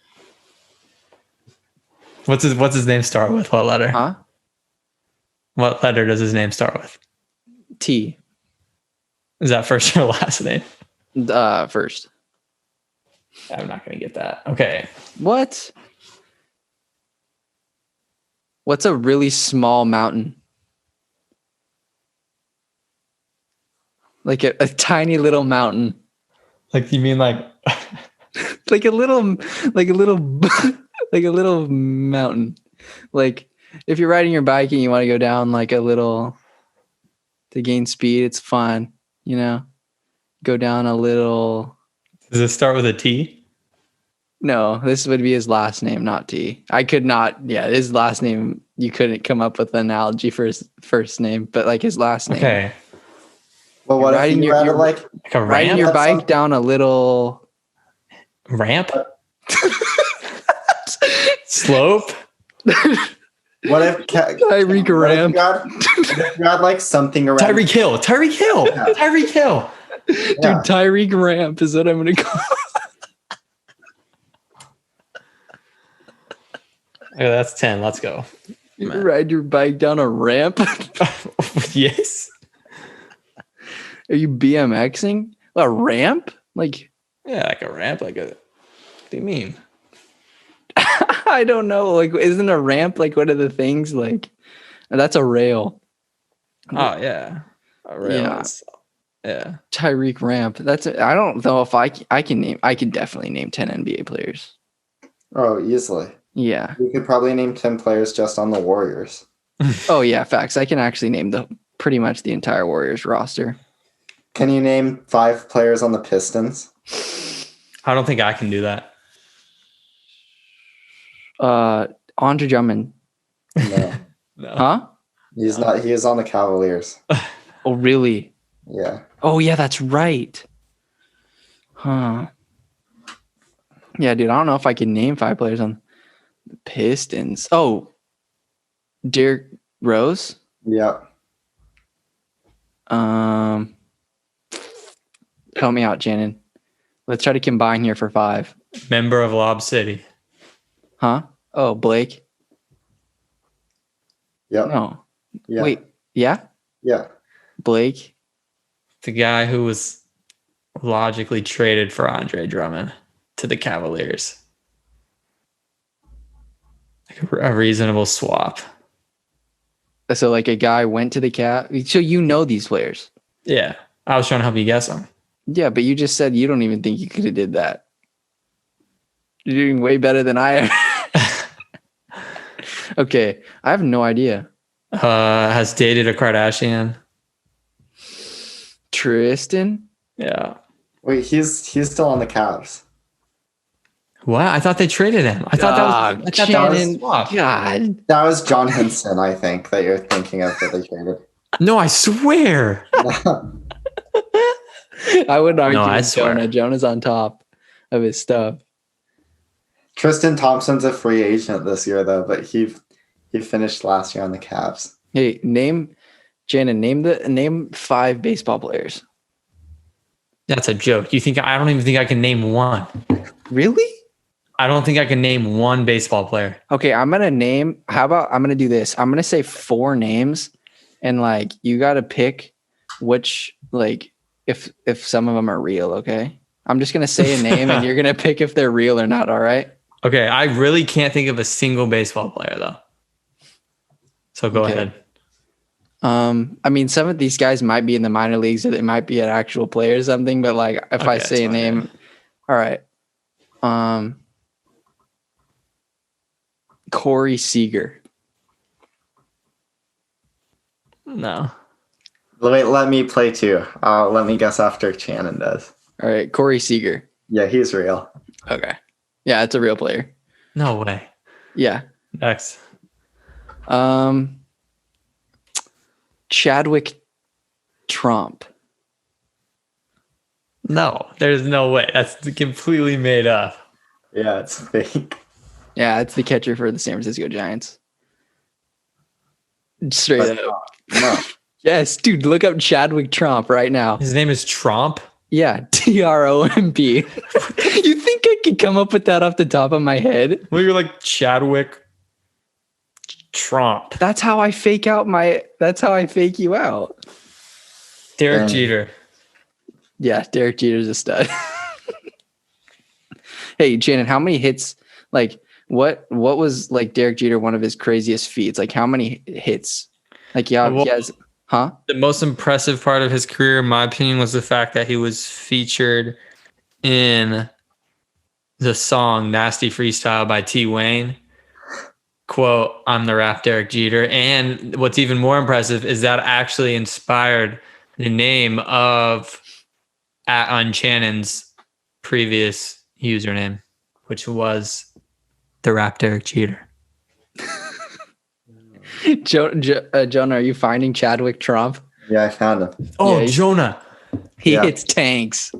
What's his name start with? What letter? Huh? What letter does his name start with? T. Is that first or last name? First. I'm not gonna get that. Okay. What? What's a really small mountain? Like a tiny little mountain. Like you mean like Like a little like a little mountain. Like if you're riding your bike and you want to go down like a little to gain speed, it's fun, you know. Go down a little. does it start with a T? No, this would be his last name, not T. I could not. Yeah, his last name. You couldn't come up with an analogy for his first name, but like his last name. Okay. Well, what if Riding you your- had you're- like Like a Riding ramp? your That's bike something- down a little Ramp? Slope? what if Tyreek ramp. What if you had like something around Tyreek Hill. Yeah. Tyreek Hill. Dude, Yeah. Tyreek ramp is what I'm gonna call. Okay, that's 10. Let's go. You ride your bike down a ramp. Yes. Are you BMXing? A ramp? Like Yeah, like a ramp. What do you mean? I don't know. Like, isn't a ramp like one of the things? Like, that's a rail. Oh yeah. A rail Yeah. is- yeah. Tyreek ramp. I don't know if I can definitely name 10 NBA players. Oh, easily. Yeah. You could probably name 10 players just on the Warriors. Oh yeah, facts. I can actually name pretty much the entire Warriors roster. Can you name 5 players on the Pistons? I don't think I can do that. Andre Drummond. No. No. Huh? He's not. He is on the Cavaliers. Oh really? Yeah. Oh yeah, that's right. Huh. Yeah, dude, I don't know if I can name 5 players on the Pistons. Oh, Derrick Rose. Yep. Help me out, Channon. Let's try to combine here for 5. Member of Lob City. Huh? Oh, Blake. Yep. No. Yeah. Wait. Yeah. Yeah. Blake. The guy who was logically traded for Andre Drummond to the Cavaliers. Like a reasonable swap. So like a guy went to the Cavs. So you know these players. Yeah. I was trying to help you guess them. Yeah, but you just said you don't even think you could have did that. You're doing way better than I am. Okay, I have no idea. Has dated a Kardashian. Tristan? Yeah. Wait, he's still on the Cavs. What? I thought they traded him. I thought that was Channon. swap. God. That was John Henson, I think, that you're thinking of that they traded. No, I swear. I would argue No, I with swear. Jonah. Jonah's on top of his stuff. Tristan Thompson's a free agent this year, though, but he finished last year on the Cavs. Hey, Channon, name 5 baseball players. That's a joke. I don't even think I can name one. Really? I don't think I can name one baseball player. Okay, I'm gonna do this. I'm gonna say 4 names, and like you gotta pick which, like, if some of them are real. Okay, I'm just gonna say a name, and you're gonna pick if they're real or not. All right. Okay, I really can't think of a single baseball player though. So go ahead. I mean, some of these guys might be in the minor leagues, or they might be an actual player or something. But like, if I say a name, all right. Corey Seager. No. Wait, let me play too. Let me guess after Channon does. All right, Corey Seager. Yeah, he's real. Okay. Yeah, it's a real player. No way. Yeah. Next. Chadwick Trump. No, there's no way. That's completely made up. Yeah, it's fake. Yeah, it's the catcher for the San Francisco Giants. Straight up. No. Yes, dude, look up Chadwick Trump right now. His name is Trump. Yeah, Tromp. You think I could come up with that off the top of my head? Well, you're like Chadwick Trump. That's how I fake you out. Derek Jeter. Yeah, Derek Jeter's a stud. Hey, Channon, how many hits, like, what was, like, Derek Jeter, one of his craziest feats? Like, how many hits? Like, yeah, Well, he has, huh? The most impressive part of his career, in my opinion, was the fact that he was featured in the song Nasty Freestyle by T. Wayne. Quote, I'm the rap Derek Jeter. And what's even more impressive is that actually inspired the name of on Channon's previous username, which was the rap Derek Jeter. Jonah, are you finding Chadwick Trump? Yeah, I found him. Oh, Yeah, Jonah. He Yeah. hits tanks.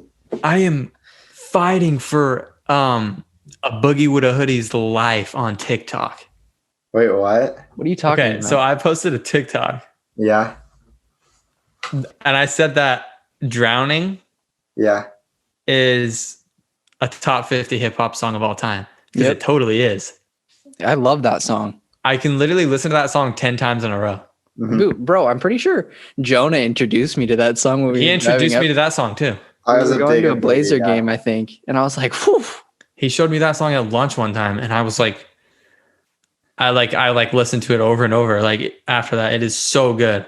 I am fighting for a Boogie with a Hoodie's life on TikTok. Wait, what? What are you talking Okay, about? so I posted a TikTok Yeah, and I said that Drowning yeah. is a top 50 hip hop song of all time. Because Yep. it totally is. I love that song. I can literally listen to that song 10 times in a row. Mhm. Dude, bro, I'm pretty sure Jonah introduced me to that song when we He were introduced driving me up. to that song too. I We was were going to a big Blazer Boogie game, guy. I think. And I was like, whew. He showed me that song at lunch one time and I was like, I listened to it over and over. Like after that, it is so good.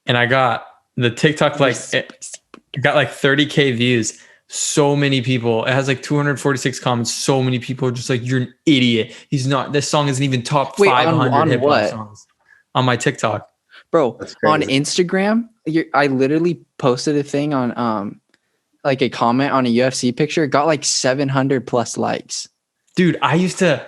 And I got the TikTok, it got like 30K views. So many people, it has like 246 comments. So many people are just like, you're an idiot. This song isn't even top Wait, 500 on hip what? hop songs on my TikTok. Bro, That's on crazy. Instagram, I literally posted a thing on like a comment on a UFC picture, got like 700 plus likes. Dude, I used to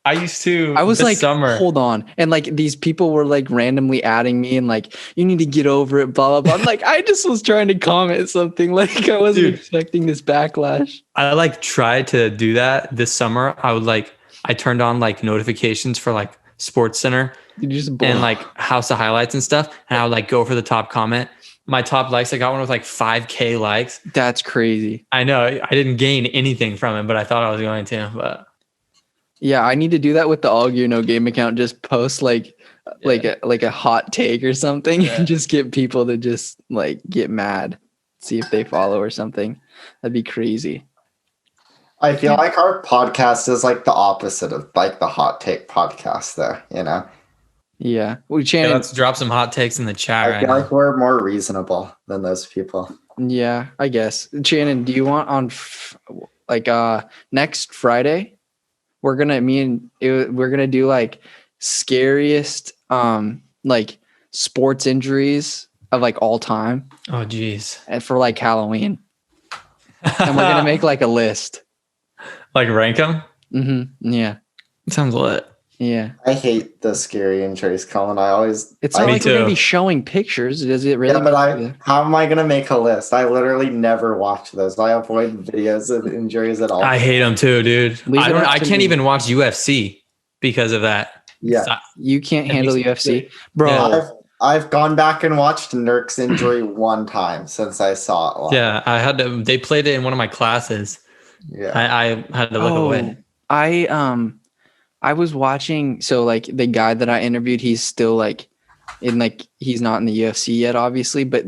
I was this like, summer. hold on. And like these people were like randomly adding me and like, you need to get over it, blah, blah, blah. I'm like, I just was trying to comment something. Like I wasn't Dude. expecting this backlash. I like tried to do that this summer. I turned on like notifications for like Sports Center You just and like House of Highlights and stuff. And I would like go for the top comment. My top likes, I got one with like 5K likes. that's crazy. I know I didn't gain anything from it, but I thought I was going to. But Yeah, I need to do that with the All Gear No Game account. Just post like a hot take or something and just get people to just like get mad, see if they follow or something. That'd be crazy. I feel like our podcast is like the opposite of like the hot take podcast there, you know? Yeah. Well, yeah, Channon, let's drop some hot takes in the chat I right feel now. like we're more reasonable than those people. yeah, I guess. Channon, do you want on next Friday? We're gonna do like scariest like sports injuries of like all time Oh, geez. and for like Halloween. And we're gonna make like a list. like rank them. Yeah. Sounds lit. Yeah. I hate the scary injuries, Colin. It's not Me like we're gonna too. be showing pictures. Does it really? Yeah, but how am I gonna make a list? I literally never watch those. I avoid videos of injuries at all. I hate them too, dude. Leave it up I to can't me. even watch UFC because of that. Yeah. You can't It handle makes me UFC, sick. bro. Yeah. I've gone back and watched Nurk's injury one time since I saw it live. Yeah, I had to. They played it in one of my classes. Yeah. I had to look away. I was watching. So like the guy that I interviewed, he's still like he's not in the UFC yet, obviously, but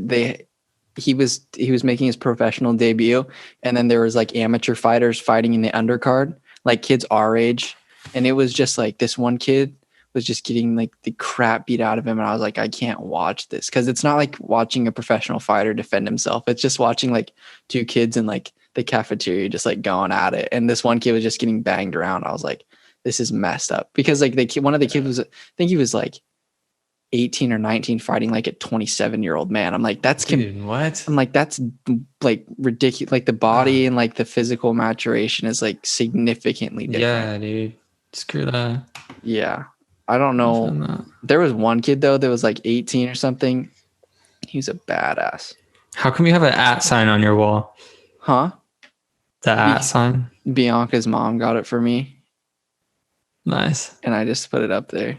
he was making his professional debut, and then there was like amateur fighters fighting in the undercard, like kids our age, and it was just like this one kid was just getting like the crap beat out of him, and I was like, I can't watch this because it's not like watching a professional fighter defend himself. It's just watching like two kids in like the cafeteria just like going at it, and this one kid was just getting banged around. I was like, this is messed up because like one of the kids was, I think he was like 18 or 19 fighting like a 27-year-old man. I'm like, that's Dude, what? I'm like, that's like ridiculous. Like the body and like the physical maturation is like significantly different. Yeah, dude. Screw that. Yeah. I don't know. There was one kid though that was like 18 or something. He was a badass. How come you have an @ sign on your wall? Huh? The @ sign? Bianca's mom got it for me, Nice. and I just put it up there.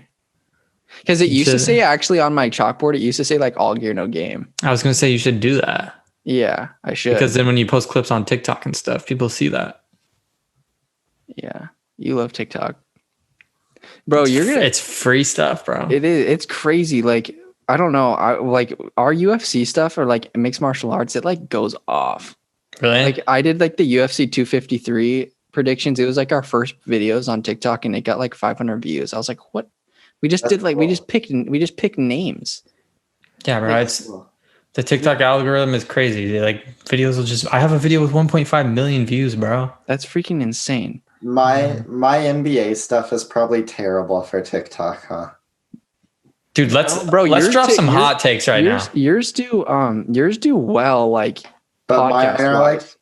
Because it You used to should- say actually on my chalkboard, it used to say like all gear, no game. I was gonna say you should do that Yeah, I should. because then when you post clips on TikTok and stuff, people see that. Yeah, you love TikTok, bro. You're gonna. It's free stuff, bro. It is. It's crazy. Like I don't know. I like our UFC stuff or like mixed martial arts. It like goes off. Really? Like I did like the UFC 253 predictions. It was like our first videos on TikTok, and it got like 500 views. I was like, what? We just That's did like cool. we just picked names. Yeah, bro. It's the TikTok algorithm is crazy. Like videos will just. I have a video with 1.5 million views, bro. That's freaking insane. My NBA stuff is probably terrible for TikTok, huh? Dude, let's yours drop some yours- hot takes right now. Yours do well. Like But podcast-wise.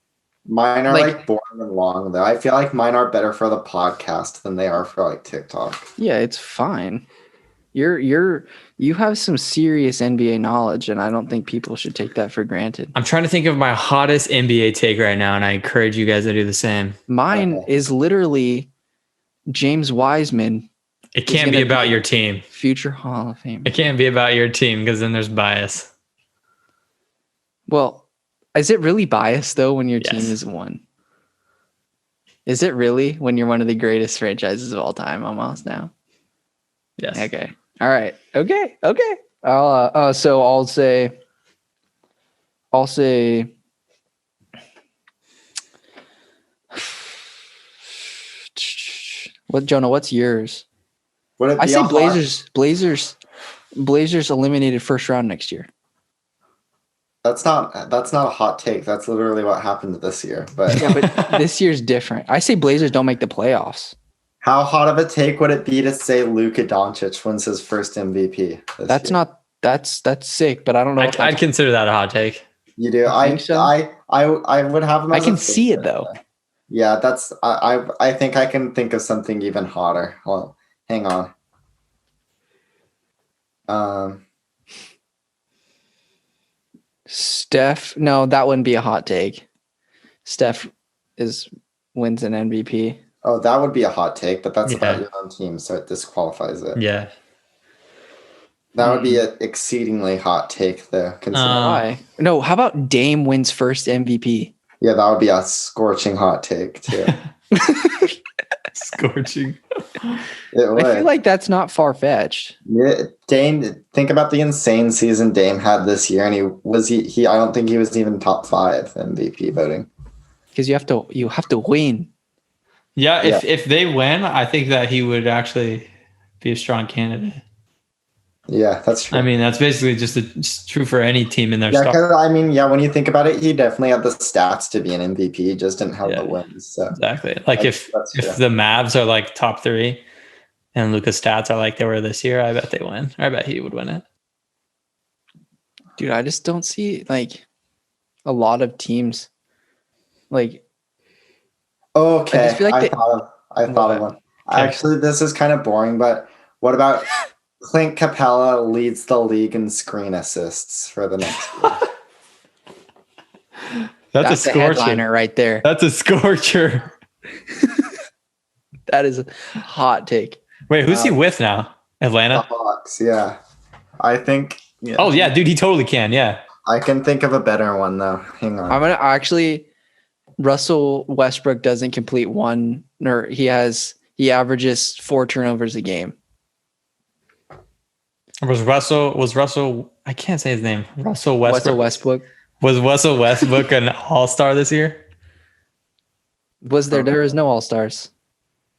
mine are Like- like boring and long though. I feel like mine are better for the podcast than they are for like TikTok. Yeah, it's fine. You have some serious NBA knowledge, and I don't think people should take that for granted. I'm trying to think of my hottest NBA take right now, and I encourage you guys to do the same. Mine Okay. is literally James Wiseman, It can't be gonna about be- your team. future Hall of Fame. It can't be about your team because then there's bias. Well, is it really biased though when your team Yes. is one? Is it really when you're one of the greatest franchises of all time almost now? Yes. Okay. All right. Okay. So I'll say what, Jonah, what's yours? Would it I be say a hot- Blazers eliminated first round next year. That's not a hot take. That's literally what happened this year. But Yeah, but this year's different. I say Blazers don't make the playoffs. how hot of a take would it be to say Luka Doncic wins his first MVP? That's that's sick, but I don't know. if I'd consider that a hot take. You do. I think so? I would have him. I as can a see it favorite. though. Yeah, that's I think I can think of something even hotter. Hold on. Hang on. Steph, no, that wouldn't be a hot take. Steph wins an MVP. Oh, that would be a hot take, but that's Yeah. about your own team, so it disqualifies it. Yeah. That would be an exceedingly hot take, though. Why? No, how about Dame wins first MVP? Yeah, that would be a scorching hot take too. Scorching. It would. I feel like that's not far fetched. Yeah, Dame. Think about the insane season Dame had this year, and he. I don't think he was even top 5 MVP voting. Because you have to win. Yeah, if they win, I think that he would actually be a strong candidate. Yeah, that's true. I mean, that's basically just true for any team in their Yeah, stock. because I mean, yeah, when you think about it, he definitely had the stats to be an MVP. He just didn't have the wins. So Exactly. Like if that's true. the Mavs are like top 3 and Luka's stats are like they were this year, I bet they win. I bet he would win it. Dude, I just don't see like a lot of teams. Like, Okay, I just feel like I thought of one. Okay. Actually, this is kind of boring, but what about Clint Capella leads the league in screen assists for the next year? That's a the scorcher. headliner right there. That's a scorcher. That is a hot take. Wait, who's he with now? The Atlanta? Hawks, yeah. I think. Yeah, Oh yeah, dude, he totally can. Yeah. I can think of a better one though. Hang on. I'm gonna actually. Russell Westbrook doesn't complete one, or he averages 4 turnovers a game. Was Russell? I can't say his name. Russell Westbrook. Westbrook. Was Russell Westbrook an all-star this year? There was no all-stars.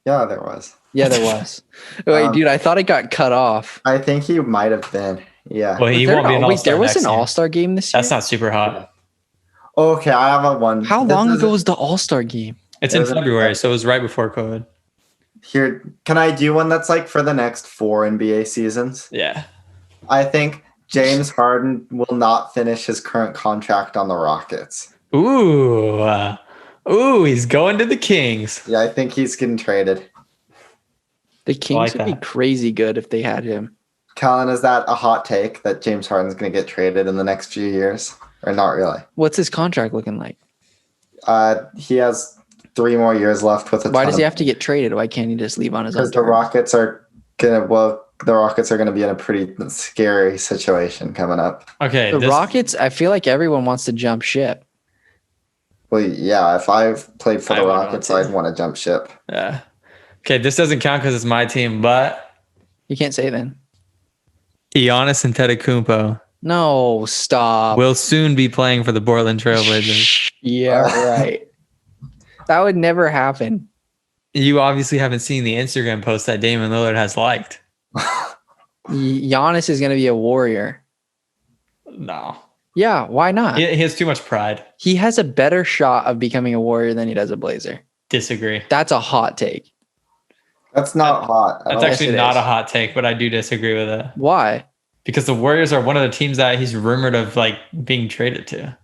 Yeah, there was. Yeah, there was. Wait, dude, I thought it got cut off. I think he might have been. Yeah. Well, he won't be an all-star. There was next an year. all-star game this year? That's not super hot. Okay, I have a one. How long ago was the all-star game? It's in February, so it was right before COVID. Here, can I do one that's like for the next 4 NBA seasons? Yeah. I think James Harden will not finish his current contract on the Rockets. Ooh, he's going to the Kings. Yeah, I think he's getting traded. The Kings would be crazy good if they had him. Kellan, is that a hot take that James Harden's going to get traded in the next few years? Or not really? What's his contract looking like? He has 3 more years left with a Why does he have to get traded? Why can't he just leave on his own? Because the Rockets are gonna be in a pretty scary situation coming up. Okay. The Rockets, I feel like everyone wants to jump ship. Well, yeah, if I've played for the Rockets, I'd want to jump ship. Yeah. Okay, this doesn't count because it's my team, but You can't say then. Giannis Antetokounmpo No, stop. will soon be playing for the Portland Trailblazers. Yeah, right. That would never happen. You obviously haven't seen the Instagram post that Damian Lillard has liked. Giannis is going to be a warrior. No. Yeah, why not? He has too much pride. He has a better shot of becoming a warrior than he does a Blazer. Disagree. That's a hot take. That's not hot. That's actually not a hot take, but I do disagree with it. Why? Because the Warriors are one of the teams that he's rumored of like being traded to.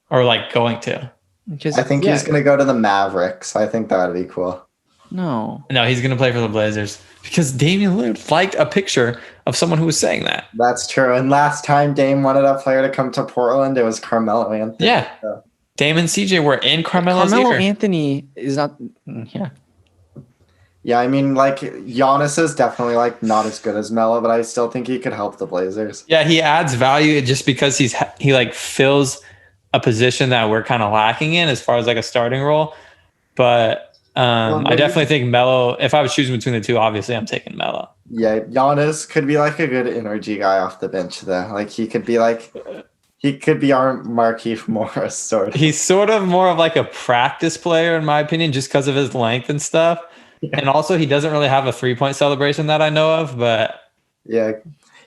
Or like going to. Because I think he's going to go to the Mavericks. I think that would be cool. No, he's going to play for the Blazers because Damian Lillard liked a picture of someone who was saying that. That's true. And last time Dame wanted a player to come to Portland, it was Carmelo Anthony. Yeah. So. Dame and CJ were in Carmelo's Carmelo ear. Anthony is not. Yeah. Yeah, I mean, like, Giannis is definitely, like, not as good as Melo, but I still think he could help the Blazers. Yeah, he adds value just because he like fills a position that we're kind of lacking in as far as like a starting role. But I definitely think Melo, if I was choosing between the two, obviously I'm taking Melo. Yeah, Giannis could be, like, a good energy guy off the bench, though. Like, he could be our Markieff Morris sort of. He's sort of more of like a practice player, in my opinion, just because of his length and stuff. Yeah. And also, he doesn't really have a 3-point celebration that I know of, but yeah,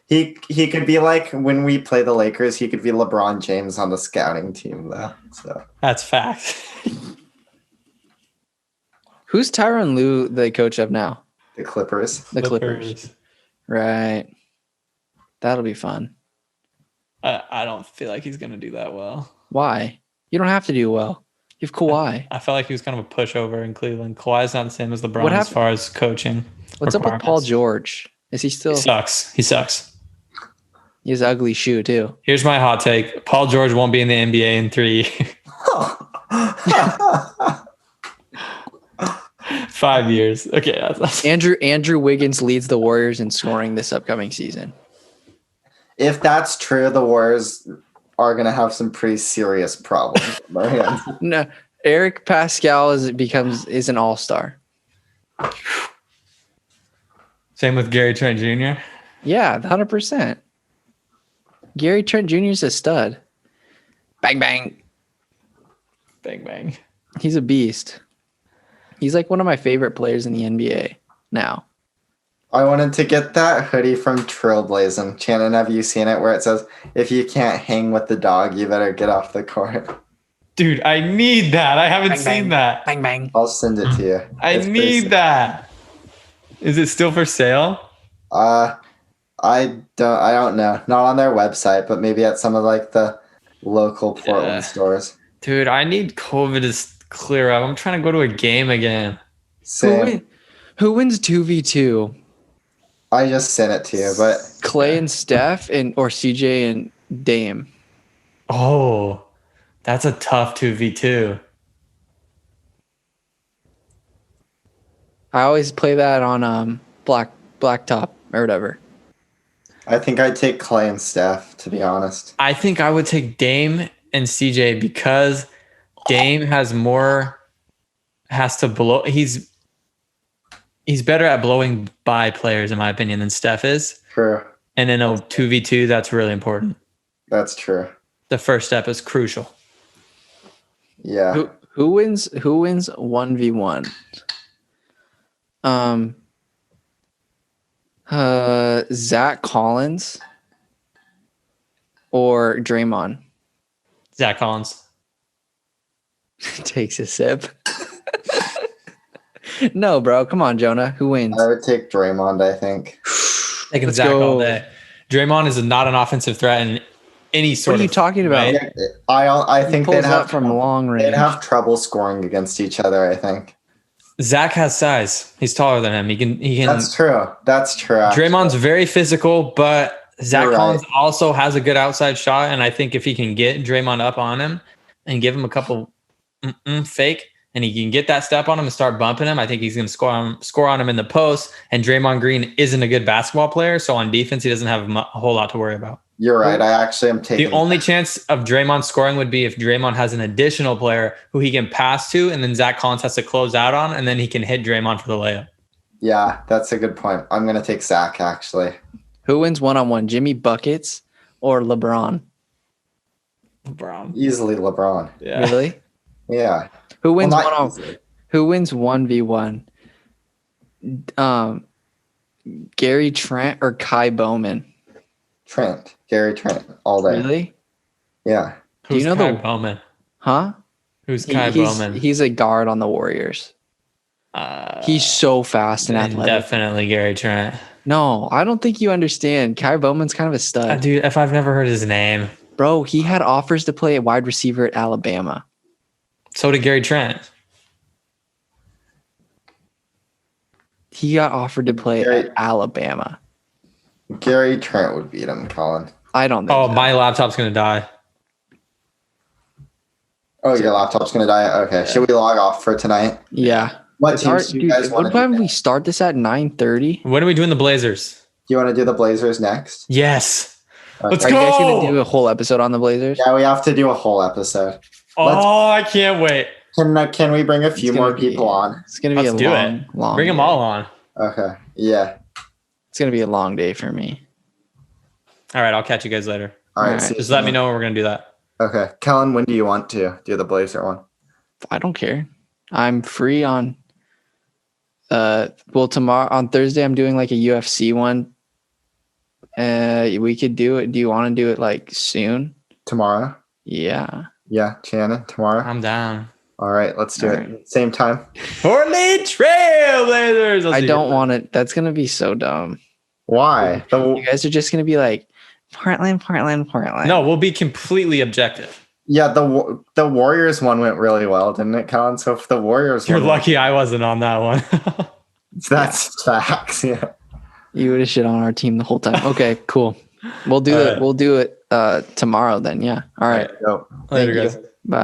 he could be like when we play the Lakers, he could be LeBron James on the scouting team, though. So that's fact. Who's Tyronn Lue the coach of now? The Clippers. The Clippers. Right. That'll be fun. I don't feel like he's going to do that well. Why? You don't have to do well. You have Kawhi. I felt like he was kind of a pushover in Cleveland. Kawhi's not the same as LeBron as far as coaching. What's up with Paul George? Is he still? He sucks. He has an ugly shoe too. Here's my hot take. Paul George won't be in the NBA in 3 years. 5 years. Okay. That's Andrew Wiggins leads the Warriors in scoring this upcoming season. If that's true, the Warriors are going to have some pretty serious problems. No, Eric Pascal is an all-star. Same with Gary Trent Jr. Yeah, 100%. Gary Trent Jr. is a stud. Bang, bang. Bang, bang. He's a beast. He's like one of my favorite players in the NBA now. I wanted to get that hoodie from Trailblazing. Channon, have you seen it where it says, if you can't hang with the dog, you better get off the court? Dude, I need that. I haven't seen that. Bang, bang. I'll send it to you. I need that. Is it still for sale? I don't know. Not on their website, but maybe at some of like the local Portland Yeah. stores. Dude, I need COVID to clear up. I'm trying to go to a game again. Same. Who wins 2v2? I just sent it to you, but Clay and Steph or CJ and Dame? Oh, that's a tough 2v2. I always play that on blacktop or whatever. I think I'd take Clay and Steph, to be honest. I think I would take Dame and CJ because Dame has to blow. He's better at blowing by players, in my opinion, than Steph is. True. And in a 2v2, that's really important. That's true. The first step is crucial. Yeah. Who wins 1v1? Zach Collins or Draymond? Zach Collins. Takes a sip. No, bro. Come on, Jonah. Who wins? I would take Draymond, I think. Taking Let's Zach go. all day. Draymond is not an offensive threat in any sort What are you of talking about? way. I He think pulls they'd up have from long range. they'd have trouble scoring against each other, I think. Zach has size. He's taller than him. He can. That's true. That's true. actually. Draymond's very physical, but Zach You're right. Collins also has a good outside shot, and I think if he can get Draymond up on him and give him a couple fake, and he can get that step on him and start bumping him, I think he's going to score on him in the post. And Draymond Green isn't a good basketball player, so on defense he doesn't have a whole lot to worry about. You're right. I actually am taking The only chance of Draymond scoring would be if Draymond has an additional player who he can pass to, and then Zach Collins has to close out on, and then he can hit Draymond for the layup. Yeah, that's a good point. I'm gonna take Zach actually. Who wins 1-on-1? Jimmy Buckets or LeBron? LeBron. Easily LeBron. Yeah. Really? Yeah. Who wins Well, not 1-on? easily. Who wins 1v1? Gary Trent or Kai Bowman? Gary Trent, all day. Really? Yeah. Do you Who's know Kai the- Bowman? Huh? Who's Kai Bowman? He's a guard on the Warriors. He's so fast and athletic. Definitely Gary Trent. No, I don't think you understand. Kai Bowman's kind of a stud. Dude, if I've never heard his name. Bro, he had offers to play at wide receiver at Alabama. So did Gary Trent. He got offered to play Gary- at Alabama. Gary Trent would beat him, Colin. I don't think Oh, so. my laptop's going to die. Oh, your laptop's gonna die. Okay. Should we log off for tonight? Yeah. What It's teams hard- do you dude, guys want what to time do? we start this at 9:30? When are we doing the Blazers? Do you want to do the Blazers next? Yes. Let's Are you guys go. gonna do a whole episode on the Blazers? Yeah, we have to do a whole episode. Oh, I can't wait. Can we bring a few It's more gonna be- people on? It's gonna be Let's a do long, long. Bring them day. all on. Okay. Yeah. It's gonna be a long day for me. All right, I'll catch you guys later. All right. Alright. see you Just let me soon. know when we're going to do that. Okay. Kellen, when do you want to do the Blazer one? I don't care. I'm free on. Tomorrow on Thursday I'm doing like a UFC one. We could do it. Do you want to do it like soon? Tomorrow? Yeah. Yeah, Channon, tomorrow. I'm down. All right, let's do All it. right. Same time. Portland Trailblazers. I'll I see you don't guys. want it. That's gonna be so dumb. Why? You guys are just gonna be like Portland. No, we'll be completely objective. Yeah, the Warriors one went really well, didn't it, Colin? So if the Warriors You're one, lucky I wasn't on that one. that's facts. Yeah. You would have shit on our team the whole time. Okay, cool. We'll do All it. right. We'll do it tomorrow then. Yeah. All right. Go. Later, Thank you. guys. Bye.